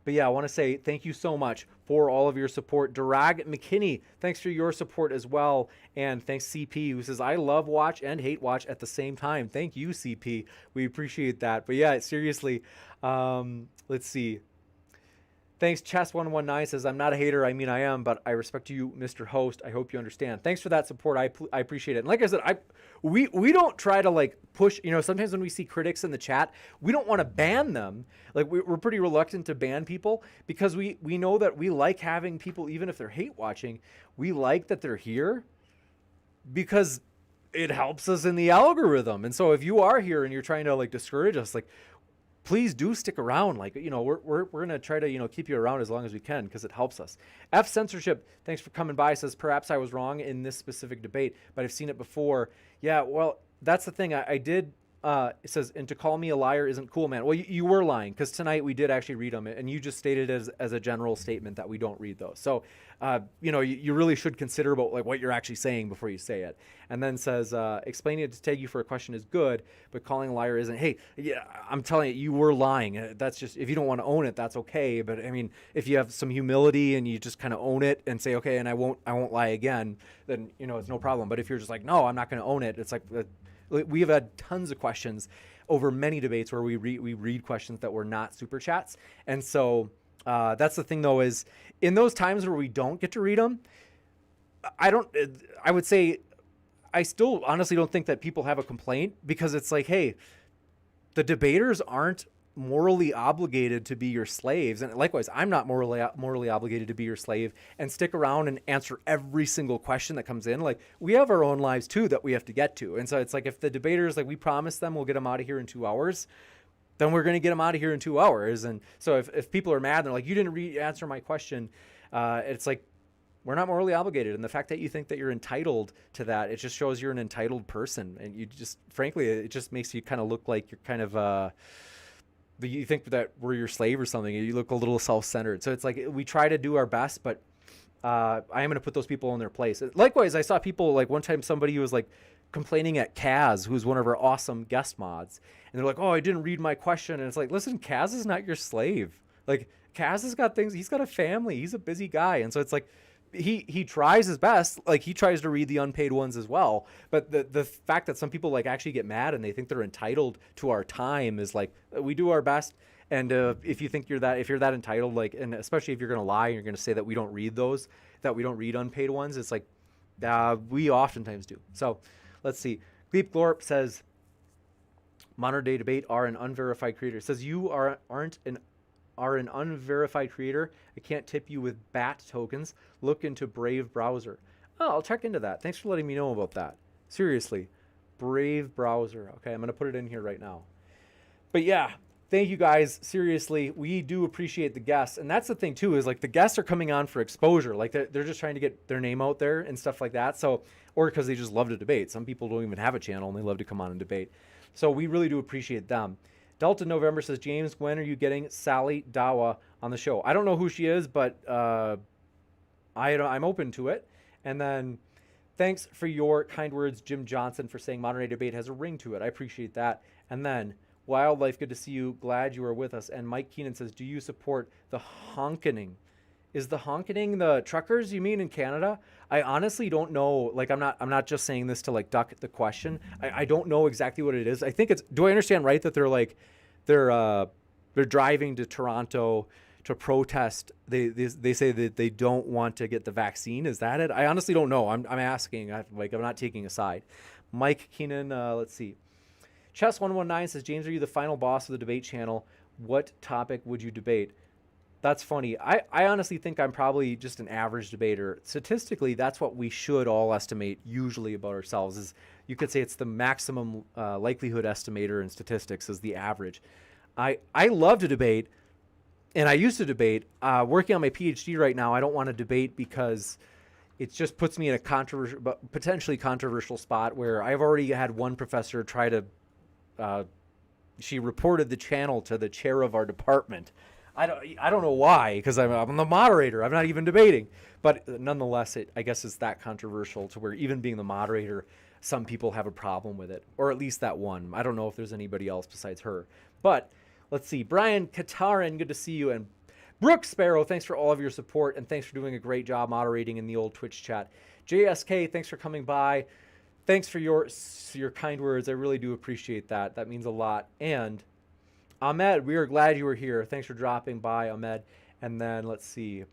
But yeah, I want to say thank you so much for all of your support. Durag McKinney, thanks for your support as well. And thanks CP, who says, I love watch and hate watch at the same time. Thank you, CP. We appreciate that. But yeah, seriously, let's see. Thanks, Chess119 says, I'm not a hater. I mean, I am, but I respect you, Mr. Host. I hope you understand. Thanks for that support. I appreciate it. And like I said, we don't try to like push, sometimes when we see critics in the chat, we don't want to ban them. Like we're pretty reluctant to ban people because we know that we like having people, even if they're hate watching, we like that they're here because it helps us in the algorithm. And so if you are here and you're trying to like discourage us, like, please do stick around. Like, we're going to try to, keep you around as long as we can because it helps us. F Censorship, thanks for coming by, says, perhaps I was wrong in this specific debate, but I've seen it before. Yeah, well, that's the thing. I did, it says, and to call me a liar isn't cool, man. Well, you were lying because tonight we did actually read them, and you just stated as a general statement that we don't read those. So, you really should consider about like what you're actually saying before you say it. And then says, explaining it to tag you for a question is good, but calling a liar isn't. Hey, yeah, I'm telling you, you were lying. That's just, if you don't want to own it, that's okay. But I mean, if you have some humility and you just kind of own it and say, okay, and I won't lie again, then, it's no problem. But if you're just like, no, I'm not going to own it. It's like, we have had tons of questions over many debates where we read questions that were not super chats. And so that's the thing though, is in those times where we don't get to read them, I would say, I still honestly don't think that people have a complaint because it's like, hey, the debaters aren't morally obligated to be your slaves. And likewise, I'm not morally obligated to be your slave and stick around and answer every single question that comes in. Like, we have our own lives too that we have to get to. And so it's like, if the debaters, like we promised them, we'll get them out of here in 2 hours, then we're going to get them out of here in 2 hours. And so if people are mad, they're like, you didn't answer my question. It's like, we're not morally obligated. And the fact that you think that you're entitled to that, it just shows you're an entitled person. And you just, frankly, it just makes you kind of look like you're kind of, you think that we're your slave or something. You look a little self-centered. So it's like, we try to do our best, but I am going to put those people in their place. Likewise, I saw people, like one time somebody was like complaining at Kaz, who's one of our awesome guest mods. And they're like, oh, I didn't read my question. And it's like, listen, Kaz is not your slave. Like, Kaz has got things, he's got a family, he's a busy guy. And so it's like, he tries his best, like he tries to read the unpaid ones as well. But the fact that some people like actually get mad and they think they're entitled to our time is like, we do our best. And if you think if you're that entitled, like, and especially if you're going to lie and you're going to say that we don't read those, that we don't read unpaid ones, it's like, we oftentimes do. So let's see. Gleep Glorp says, Modern Day Debate are an unverified creator. It says you aren't an are an unverified creator. I can't tip you with BAT tokens. Look into Brave Browser. Oh, I'll check into that. Thanks for letting me know about that. Seriously, Brave Browser. Okay, I'm going to put it in here right now. But yeah, thank you guys. Seriously, we do appreciate the guests. And that's the thing too, is like the guests are coming on for exposure. Like they're just trying to get their name out there and stuff like that. So, or because they just love to debate. Some people don't even have a channel and they love to come on and debate. So we really do appreciate them. Delta November says, James, when are you getting Sally Dawa on the show? I don't know who she is, but I'm open to it. And then thanks for your kind words, Jim Johnson, for saying modern day debate has a ring to it. I appreciate that. And then Wildlife, good to see you. Glad you are with us. And Mike Keenan says, do you support the honkening? Is the honkening the truckers you mean in Canada? I honestly don't know. Like, I'm not just saying this to like duck the question. I don't know exactly what it is. I think it's, do I understand right that they're driving to Toronto to protest? They say that they don't want to get the vaccine. Is that it? I honestly don't know. I'm asking. I'm not taking a side. Mike Keenan, let's see. Chess119 says, James, are you the final boss of the debate channel? What topic would you debate? That's funny. I honestly think I'm probably just an average debater. Statistically, that's what we should all estimate usually about ourselves. Is you could say it's the maximum likelihood estimator in statistics is the average. I love to debate, and I used to debate. Working on my PhD right now, I don't want to debate because it just puts me in a controversial, but potentially controversial spot where I've already had one professor try to. She reported the channel to the chair of our department. I don't know why, because I'm the moderator. I'm not even debating. But nonetheless, I guess it's that controversial to where even being the moderator, some people have a problem with it. Or at least that one. I don't know if there's anybody else besides her. But let's see. Brian Katarin, good to see you. And Brooke Sparrow, thanks for all of your support. And thanks for doing a great job moderating in the old Twitch chat. JSK, thanks for coming by. Thanks for your kind words. I really do appreciate that. That means a lot. And Ahmed, we are glad you were here. Thanks for dropping by, Ahmed. And then let's see.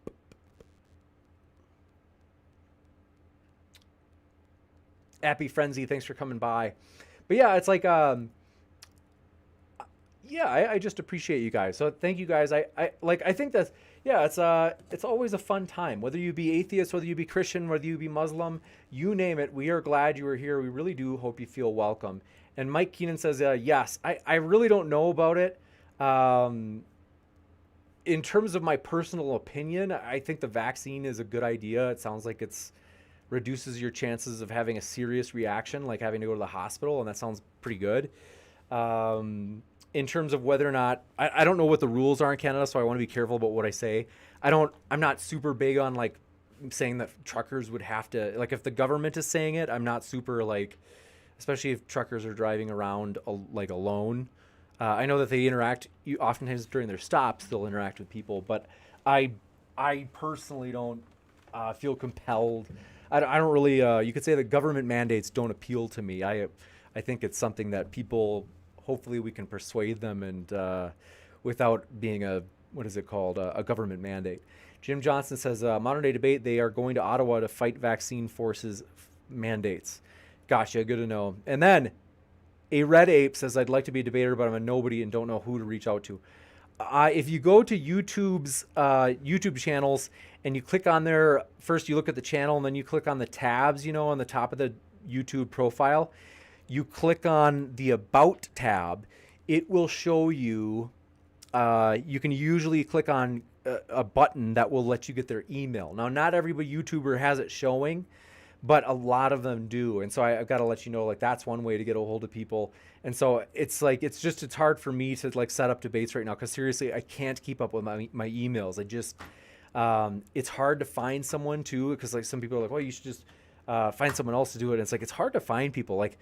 Appy Frenzy, thanks for coming by. But yeah, it's like, I just appreciate you guys. So thank you guys. I think that's, yeah, it's always a fun time. Whether you be atheist, whether you be Christian, whether you be Muslim, you name it. We are glad you are here. We really do hope you feel welcome. And Mike Keenan says, yes, I really don't know about it. In terms of my personal opinion, I think the vaccine is a good idea. It sounds like it's reduces your chances of having a serious reaction, like having to go to the hospital, and that sounds pretty good. In terms of whether or not, I don't know what the rules are in Canada, so I want to be careful about what I say. I'm not super big on like saying that truckers would have to, like if the government is saying it, I'm not super like, especially if truckers are driving around like alone. I know that they interact, oftentimes during their stops, they'll interact with people, but I personally don't feel compelled. I don't really, you could say that government mandates don't appeal to me. I think it's something that people, hopefully we can persuade them and without being a government mandate. Jim Johnson says, modern day debate, they are going to Ottawa to fight vaccine forces mandates. Gotcha, good to know. And then a Red Ape says, I'd like to be a debater, but I'm a nobody and don't know who to reach out to. If you go to YouTube's YouTube channels and you click on there, first you look at the channel and then you click on the tabs, on the top of the YouTube profile. You click on the About tab. It will show you, you can usually click on a button that will let you get their email. Now, not every YouTuber has it showing, but a lot of them do. And so I've got to let you know, like, that's one way to get a hold of people. And so it's like, it's hard for me to like set up debates right now. Cause seriously, I can't keep up with my emails. It's hard to find someone too. Cause like some people are like, well, you should just find someone else to do it. And it's like, it's hard to find people. Like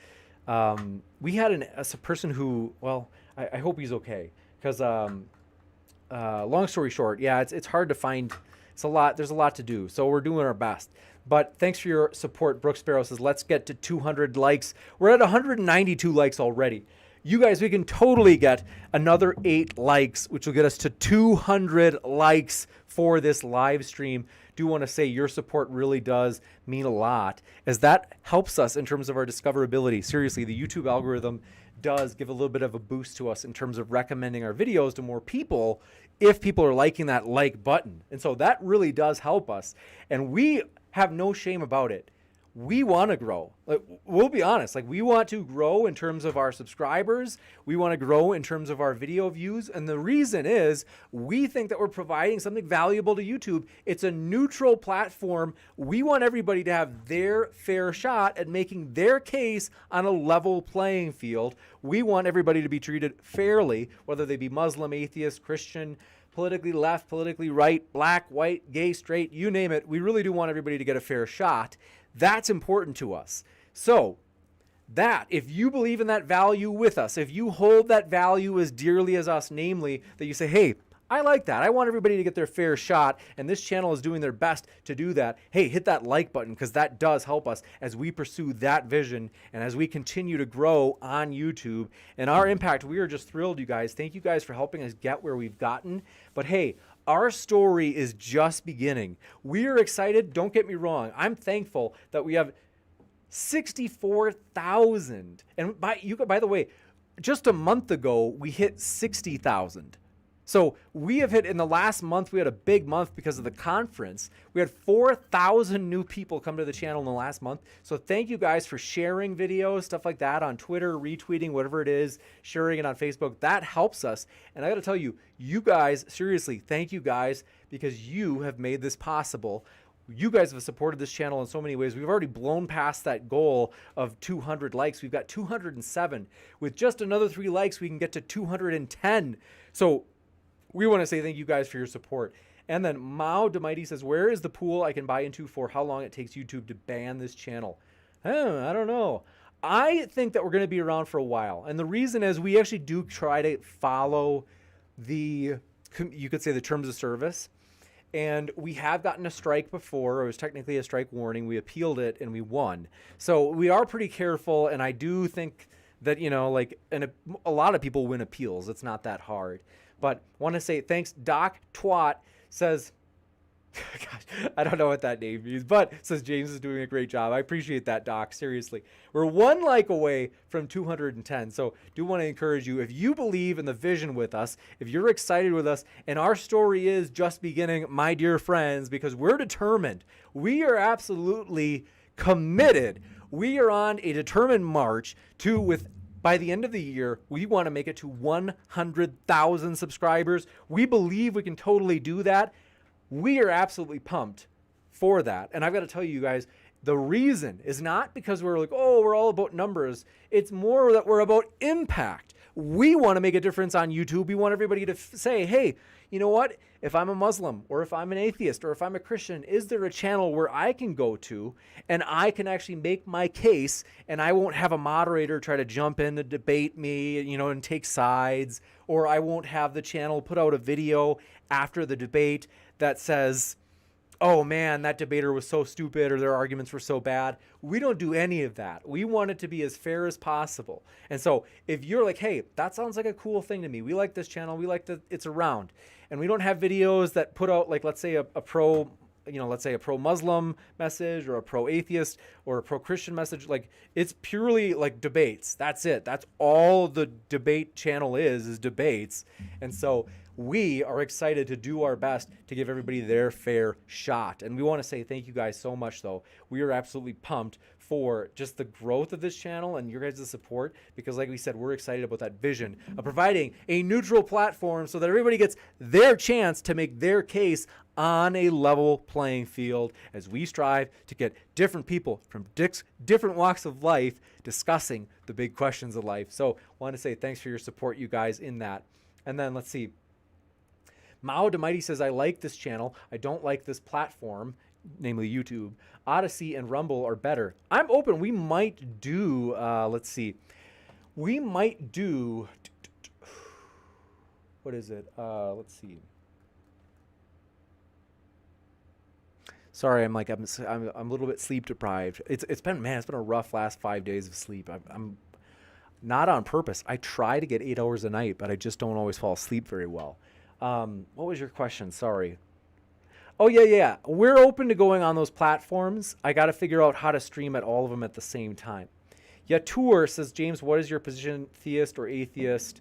we had a person who, well, I hope he's okay. Cause long story short, yeah, it's hard to find. There's a lot to do. So we're doing our best. But thanks for your support. Brooke Sparrow says, let's get to 200 likes. We're at 192 likes already. You guys, we can totally get another 8 likes, which will get us to 200 likes for this live stream. do want to say your support really does mean a lot, as that helps us in terms of our discoverability. Seriously, the YouTube algorithm does give a little bit of a boost to us in terms of recommending our videos to more people if people are liking that like button. And so that really does help us. And we have no shame about it. We want to grow. Like, we'll be honest, like, we want to grow in terms of our subscribers. We want to grow in terms of our video views. And the reason is we think that we're providing something valuable to YouTube. It's a neutral platform. We want everybody to have their fair shot at making their case on a level playing field. We want everybody to be treated fairly, whether they be Muslim, atheist, Christian, politically left, politically right, black, white, gay, straight, you name it. We really do want everybody to get a fair shot. That's important to us. So that, if you believe in that value with us, if you hold that value as dearly as us, namely that you say, hey, I like that. I want everybody to get their fair shot, and this channel is doing their best to do that. Hey, hit that like button, because that does help us as we pursue that vision and as we continue to grow on YouTube. And our impact, we are just thrilled, you guys. Thank you guys for helping us get where we've gotten. But hey, our story is just beginning. We are excited. Don't get me wrong. I'm thankful that we have 64,000. And by the way, just a month ago, we hit 60,000. So we have hit, in the last month, we had a big month because of the conference. We had 4,000 new people come to the channel in the last month. So thank you guys for sharing videos, stuff like that on Twitter, retweeting, whatever it is, sharing it on Facebook. That helps us. And I got to tell you, you guys, seriously, thank you guys, because you have made this possible. You guys have supported this channel in so many ways. We've already blown past that goal of 200 likes. We've got 207. With just another 3 likes, we can get to 210. So we want to say thank you guys for your support. And then Mao Demighty says, where is the pool I can buy into for how long it takes YouTube to ban this channel? I don't know. I think that we're going to be around for a while. And the reason is we actually do try to follow you could say, the terms of service. And we have gotten a strike before. It was technically a strike warning. We appealed it and we won. So we are pretty careful. And I do think that, and a lot of people win appeals. It's not that hard. But want to say thanks. Doc Twat says, gosh, I don't know what that name means, but says James is doing a great job. I appreciate that, Doc. Seriously. We're 1 like away from 210. So do want to encourage you, if you believe in the vision with us, if you're excited with us, and our story is just beginning, my dear friends, because we're determined. We are absolutely committed. We are on a determined march by the end of the year, we want to make it to 100,000 subscribers. We believe we can totally do that. We are absolutely pumped for that. And I've got to tell you guys, the reason is not because we're like, oh, we're all about numbers. It's more that we're about impact. We want to make a difference on YouTube. We want everybody to say, hey, you know what? If I'm a Muslim, or if I'm an atheist, or if I'm a Christian, is there a channel where I can go to and I can actually make my case, and I won't have a moderator try to jump in to debate me, and take sides, or I won't have the channel put out a video after the debate that says, oh man, that debater was so stupid, or their arguments were so bad. We don't do any of that. We want it to be as fair as possible. And so if you're like, hey, that sounds like a cool thing to me. We like this channel. We like that it's around. And we don't have videos that put out, like, let's say a pro, let's say a pro-Muslim message, or a pro-atheist, or a pro-Christian message. Like, it's purely like debates. That's it. That's all the debate channel is debates. And so we are excited to do our best to give everybody their fair shot. And we want to say thank you guys so much, though. We are absolutely pumped for just the growth of this channel and your guys' support, because like we said, we're excited about that vision of providing a neutral platform so that everybody gets their chance to make their case on a level playing field, as we strive to get different people from different walks of life discussing the big questions of life. So want to say thanks for your support, you guys, in that. And then let's see. Mao Demighty says, I like this channel. I don't like this platform, namely YouTube. Odyssey and Rumble are better. I'm open. We might do, let's see. We might do, what is it? Let's see. Sorry, I'm a little bit sleep deprived. It's been a rough last 5 days of sleep. I'm not on purpose. I try to get 8 hours a night, but I just don't always fall asleep very well. What was your question? Sorry. Oh, yeah. We're open to going on those platforms. I got to figure out how to stream at all of them at the same time. Yatur says, James, what is your position, theist or atheist?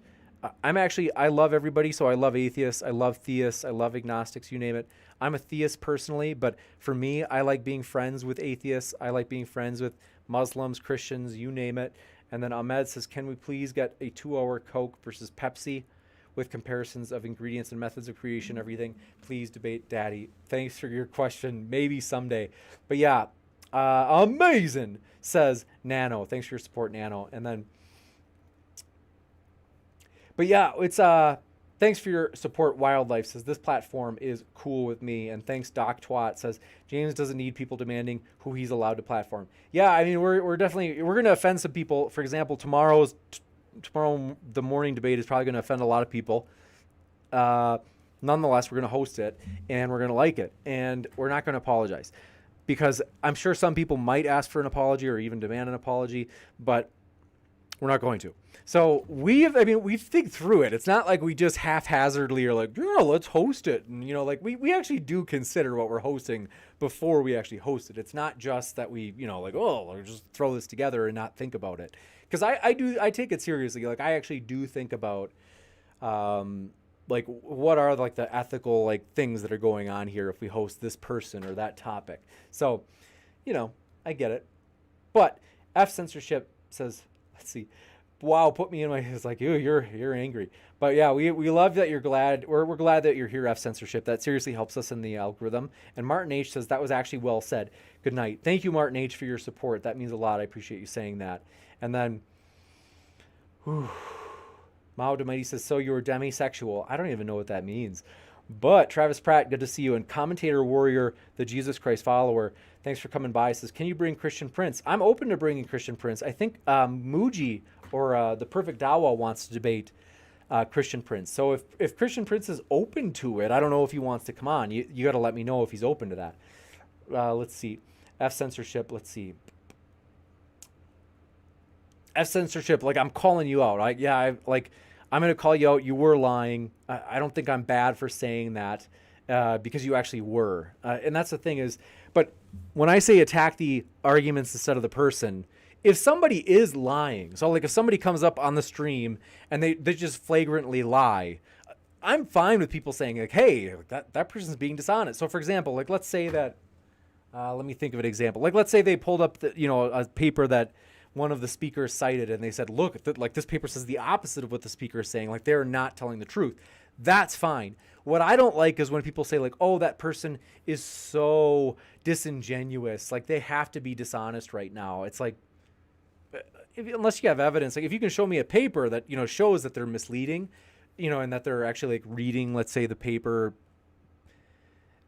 I love everybody, so I love atheists, I love theists, I love agnostics, you name it. I'm a theist personally, but for me, I like being friends with atheists. I like being friends with Muslims, Christians, you name it. And then Ahmed says, can we please get a 2-hour Coke versus Pepsi with comparisons of ingredients and methods of creation, everything? Please debate, Daddy. Thanks for your question. Maybe someday. But yeah, amazing, says Nano. Thanks for your support, Nano. And then, but yeah, it's thanks for your support. Wildlife says this platform is cool with me, and thanks. Doc Twat says James doesn't need people demanding who he's allowed to platform. Yeah, I mean we're definitely gonna offend some people. For example, tomorrow the morning debate is probably gonna offend a lot of people. Nonetheless, we're gonna host it and we're gonna like it, and we're not gonna apologize, because I'm sure some people might ask for an apology or even demand an apology, but we're not going to. So we think through it. It's not like we just haphazardly are like, yeah, let's host it. And, like we actually do consider what we're hosting before we actually host it. It's not just that we, we'll just throw this together and not think about it. Because I take it seriously. Like I actually do think about, what are like the ethical things that are going on here if we host this person or that topic. So, I get it. But F censorship says, let's see. Wow, put me in my. It's like you're angry, but yeah, we love that you're glad. We're glad that you're here. F censorship, that seriously helps us in the algorithm. And Martin H says that was actually well said. Good night. Thank you, Martin H, for your support. That means a lot. I appreciate you saying that. And then, Mao Demighty says, so you're demisexual. I don't even know what that means. But Travis Pratt, good to see you. And Commentator Warrior, the Jesus Christ follower, thanks for coming by. Says, can you bring Christian Prince? I'm open to bringing Christian Prince. I think Muji or the Perfect Dawa wants to debate Christian Prince. So if Christian Prince is open to it, I don't know if he wants to come on. You got to let me know if he's open to that. Let's see. F censorship. Let's see. F censorship. I'm calling you out. I'm going to call you out. You were lying. I don't think I'm bad for saying that because you actually were. And that's the thing is, but when I say attack the arguments instead of the person, if somebody is lying, so if somebody comes up on the stream and they just flagrantly lie, I'm fine with people saying hey, that person's being dishonest. So for example, let's say that, let me think of an example. Let's say they pulled up a paper that one of the speakers cited and they said, look, this paper says the opposite of what the speaker is saying. They're not telling the truth. That's fine. What I don't like is when people say oh, that person is so disingenuous. They have to be dishonest right now. It's unless you have evidence, if you can show me a paper that, shows that they're misleading, and that they're actually reading, let's say the paper,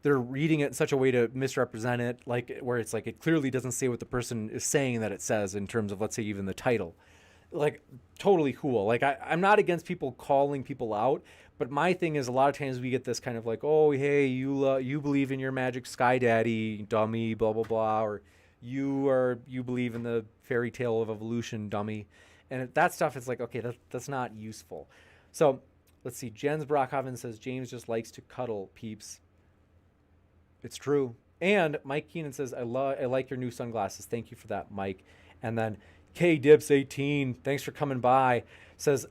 they're reading it in such a way to misrepresent it, where it's it clearly doesn't say what the person is saying that it says in terms of, let's say, even the title. Totally cool. I'm not against people calling people out, but my thing is a lot of times we get this kind of oh, hey, you believe in your magic sky daddy, dummy, blah, blah, blah, or you believe in the fairy tale of evolution, dummy. And that stuff is okay, that's not useful. So let's see. Jens Brockhoven says, James just likes to cuddle, peeps. It's true. And Mike Keenan says, I like your new sunglasses. Thank you for that, Mike. And then KDips18, thanks for coming by, says,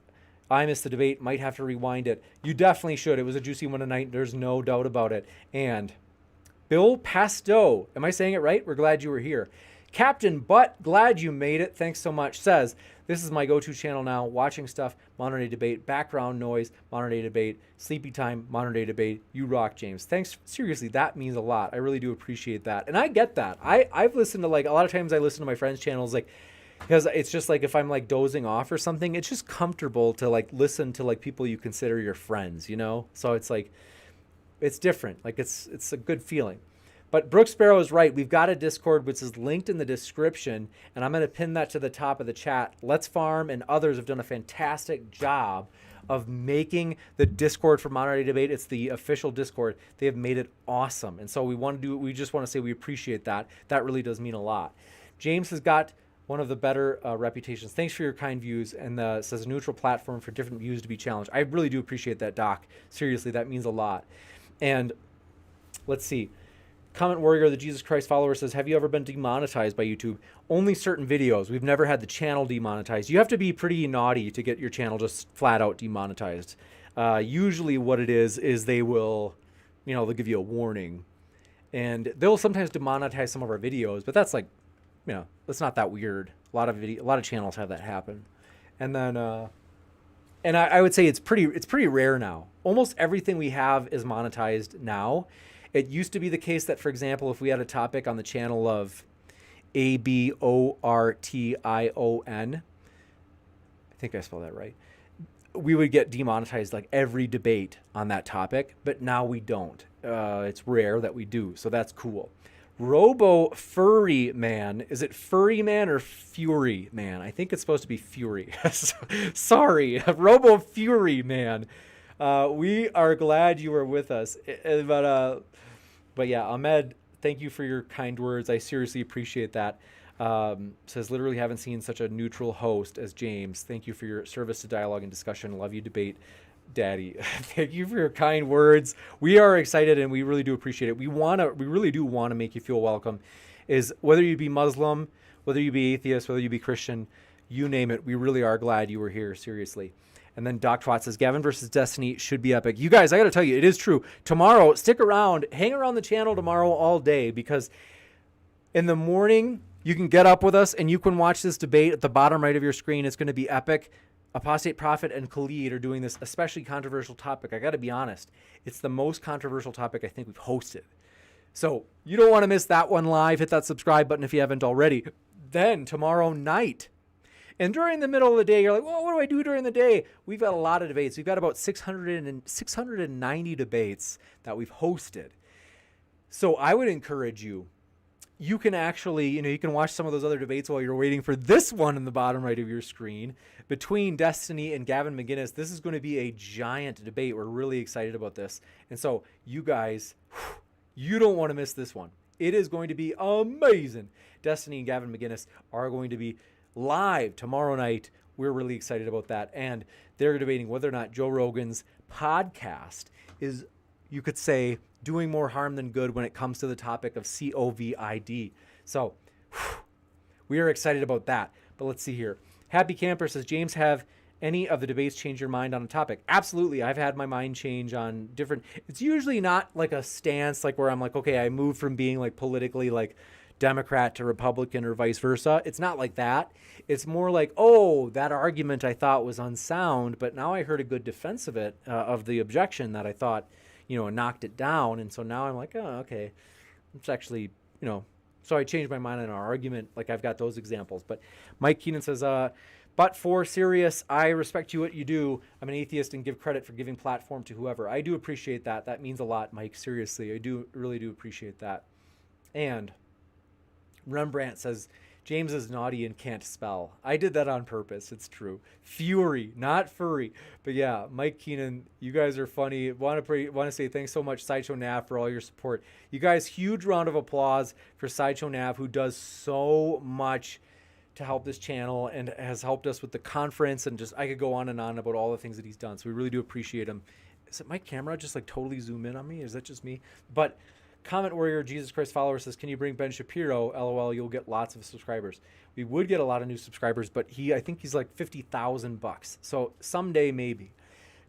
I missed the debate. Might have to rewind it. You definitely should. It was a juicy one tonight. There's no doubt about it. And Bill Pasto, am I saying it right? We're glad you were here. Captain Butt, glad you made it. Thanks so much. Says, this is my go-to channel now. Watching stuff, modern day debate, background noise, modern day debate, sleepy time, modern day debate. You rock, James. Thanks. Seriously, that means a lot. I really do appreciate that. And I get that. I've listened to a lot of times I listen to my friends' channels because it's just if I'm dozing off or something, it's just comfortable to listen to people you consider your friends, So it's it's different. It's a good feeling. But Brooke Sparrow is right. We've got a Discord, which is linked in the description, and I'm going to pin that to the top of the chat. Let's Farm and others have done a fantastic job of making the Discord for Modern Day Debate. It's the official Discord. They have made it awesome. And so we just want to say we appreciate that. That really does mean a lot. James has got one of the better reputations. Thanks for your kind views. And says a neutral platform for different views to be challenged. I really do appreciate that, Doc. Seriously, that means a lot. And Let's see. Comment Warrior, the Jesus Christ follower, says, have you ever been demonetized by YouTube? Only certain videos. We've never had the channel demonetized. You have to be pretty naughty to get your channel just flat out demonetized. Usually what it is they will, they'll give you a warning. And they'll sometimes demonetize some of our videos, but that's like, that's not that weird. A lot of channels have that happen. And then, and I would say it's pretty rare now. Almost everything we have is monetized now. It used to be the case that, for example, if we had a topic on the channel of Abortion, I think I spelled that right, we would get demonetized like every debate on that topic, but now we don't. It's rare that we do, so that's cool. Robo Furry Man, is it Furry Man or Fury Man? I think it's supposed to be Fury. Sorry, Robo Fury Man. We are glad you were with us, but yeah, Ahmed, thank you for your kind words. I seriously appreciate that. Says, literally haven't seen such a neutral host as James. Thank you for your service to dialogue and discussion. Love you, debate daddy. Thank you for your kind words. We are excited and we really do appreciate it. We really do want to make you feel welcome. Is whether you be Muslim, whether you be atheist, whether you be Christian, you name it. We really are glad you were here. Seriously. And then Doc Twat says, Gavin versus Destiny should be epic. You guys, I got to tell you, it is true. Tomorrow, stick around, hang around the channel tomorrow all day, because in the morning, you can get up with us and you can watch this debate at the bottom right of your screen. It's going to be epic. Apostate Prophet and Khalid are doing this especially controversial topic. I got to be honest. It's the most controversial topic I think we've hosted. So you don't want to miss that one live. Hit that subscribe button if you haven't already. Then tomorrow night, and during the middle of the day, you're like, well, what do I do during the day? We've got a lot of debates. We've got about 690 debates that we've hosted. So I would encourage you, you can actually, you can watch some of those other debates while you're waiting for this one in the bottom right of your screen. Between Destiny and Gavin McGinnis, this is going to be a giant debate. We're really excited about this. And so you guys, you don't want to miss this one. It is going to be amazing. Destiny and Gavin McGinnis are going to be live tomorrow night. We're really excited about that. And they're debating whether or not Joe Rogan's podcast is, you could say, doing more harm than good when it comes to the topic of COVID. So we are excited about that. But let's see here. Happy Camper says, James, have any of the debates change your mind on a topic? Absolutely. I've had my mind change on different, it's usually not like a stance like where I'm like, okay, I moved from being like politically like Democrat to Republican or vice versa. It's not like that. It's more like, oh, that argument I thought was unsound, but now I heard a good defense of it, of the objection that I thought, knocked it down. And so now I'm like, oh, okay, it's actually, so I changed my mind on our argument. Like I've got those examples. But Mike Keenan says, but for serious, I respect you what you do. I'm an atheist and give credit for giving platform to whoever. I do appreciate that. That means a lot, Mike. Seriously, I really do appreciate that. And Rembrandt says, James is naughty and can't spell. I did that on purpose. It's true. Fury, not furry. But yeah, Mike Keenan, you guys are funny. Want to say thanks so much, Sideshow Nav, for all your support. You guys, huge round of applause for Sideshow Nav, who does so much to help this channel and has helped us with the conference. And just, I could go on and on about all the things that he's done. So we really do appreciate him. Is it my camera just like totally zoom in on me? Is that just me? But Comment Warrior, Jesus Christ follower says, can you bring Ben Shapiro? LOL, you'll get lots of subscribers. We would get a lot of new subscribers, but I think he's like $50,000. So someday, maybe.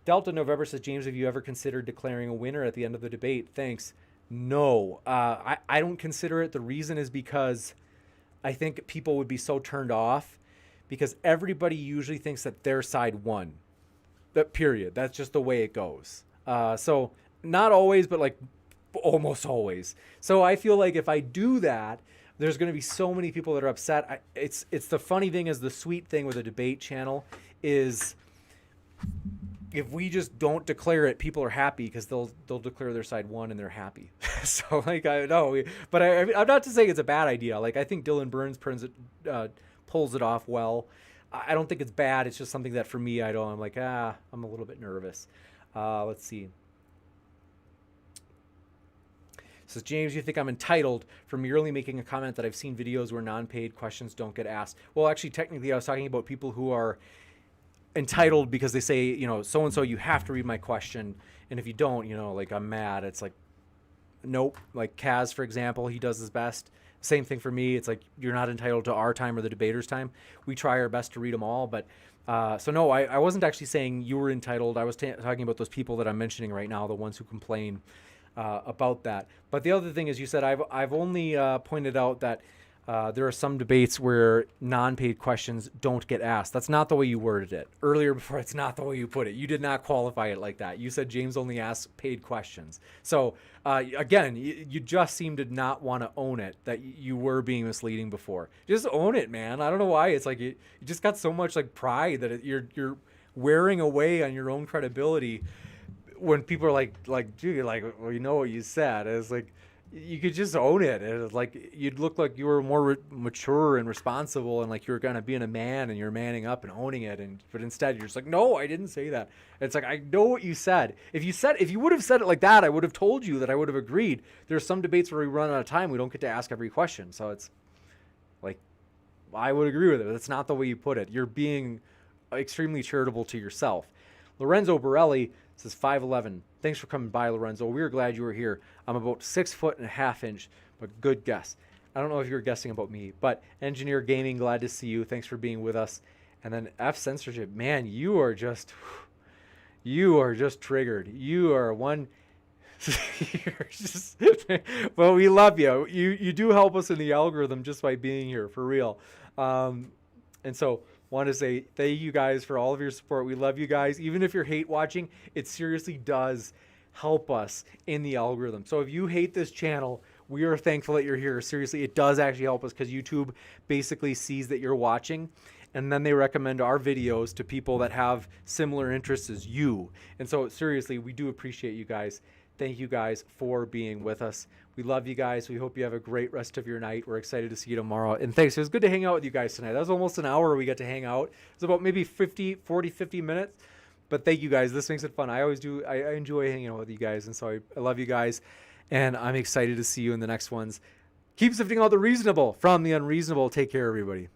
Delta November says, James, have you ever considered declaring a winner at the end of the debate? Thanks. No, I don't consider it. The reason is because I think people would be so turned off because everybody usually thinks that their side won. That period. That's just the way it goes. So not always, but like almost always. So I feel like if I do that, there's going to be so many people that are upset. It's the funny thing is the sweet thing with a debate channel is if we just don't declare it, people are happy because they'll declare their side won and they're happy. So like I know, but I'm not to say it's a bad idea. Like I think Dylan Burns pulls it off well. I don't think it's bad. It's just something that for me, I'm like, I'm a little bit nervous. Let's see. Says, James, you think I'm entitled for merely making a comment that I've seen videos where non-paid questions don't get asked? Well, actually, technically, I was talking about people who are entitled because they say, so-and-so, you have to read my question. And if you don't, like, I'm mad. It's like, nope. Like Kaz, for example, he does his best. Same thing for me. It's like you're not entitled to our time or the debater's time. We try our best to read them all, but so no, I wasn't actually saying you were entitled. I was talking about those people that I'm mentioning right now, the ones who complain about that. But the other thing is, you said I've only pointed out that there are some debates where non-paid questions don't get asked. That's not the way you worded it. Earlier before, it's not the way you put it. You did not qualify it like that. You said James only asks paid questions. So again, you just seem to not want to own it, that you were being misleading before. Just own it, man. I don't know why. It's like you just got so much like pride that you're wearing away on your own credibility when people are like, dude, like, well, you know what you said. It's like, you could just own it. It's like you'd look like you were more mature and responsible, and like you were kind of being a man and you're manning up and owning it. But instead, you're just like, no, I didn't say that. It's like, I know what you said. If you would have said it like that, I would have told you that I would have agreed. There's some debates where we run out of time. We don't get to ask every question. So it's like, I would agree with it. That's not the way you put it. You're being extremely charitable to yourself. Lorenzo Borelli says 5'11". Thanks for coming by, Lorenzo. We're glad you were here. I'm about 6'1.5", but good guess. I don't know if you were guessing about me, but Engineer Gaming, glad to see you. Thanks for being with us. And then F Censorship, man, you are just triggered. You are one. You're just, well, we love you. You do help us in the algorithm just by being here, for real. And so want to say thank you guys for all of your support. We love you guys. Even if you're hate watching, it seriously does help us in the algorithm. So if you hate this channel, we are thankful that you're here. Seriously, it does actually help us, because YouTube basically sees that you're watching, and then they recommend our videos to people that have similar interests as you. And so seriously, we do appreciate you guys. Thank you guys for being with us. We love you guys. We hope you have a great rest of your night. We're excited to see you tomorrow. And thanks. It was good to hang out with you guys tonight. That was almost an hour we got to hang out. It was about maybe 50 minutes. But thank you guys. This makes it fun. I always do. I enjoy hanging out with you guys. And so I love you guys. And I'm excited to see you in the next ones. Keep sifting out the reasonable from the unreasonable. Take care, everybody.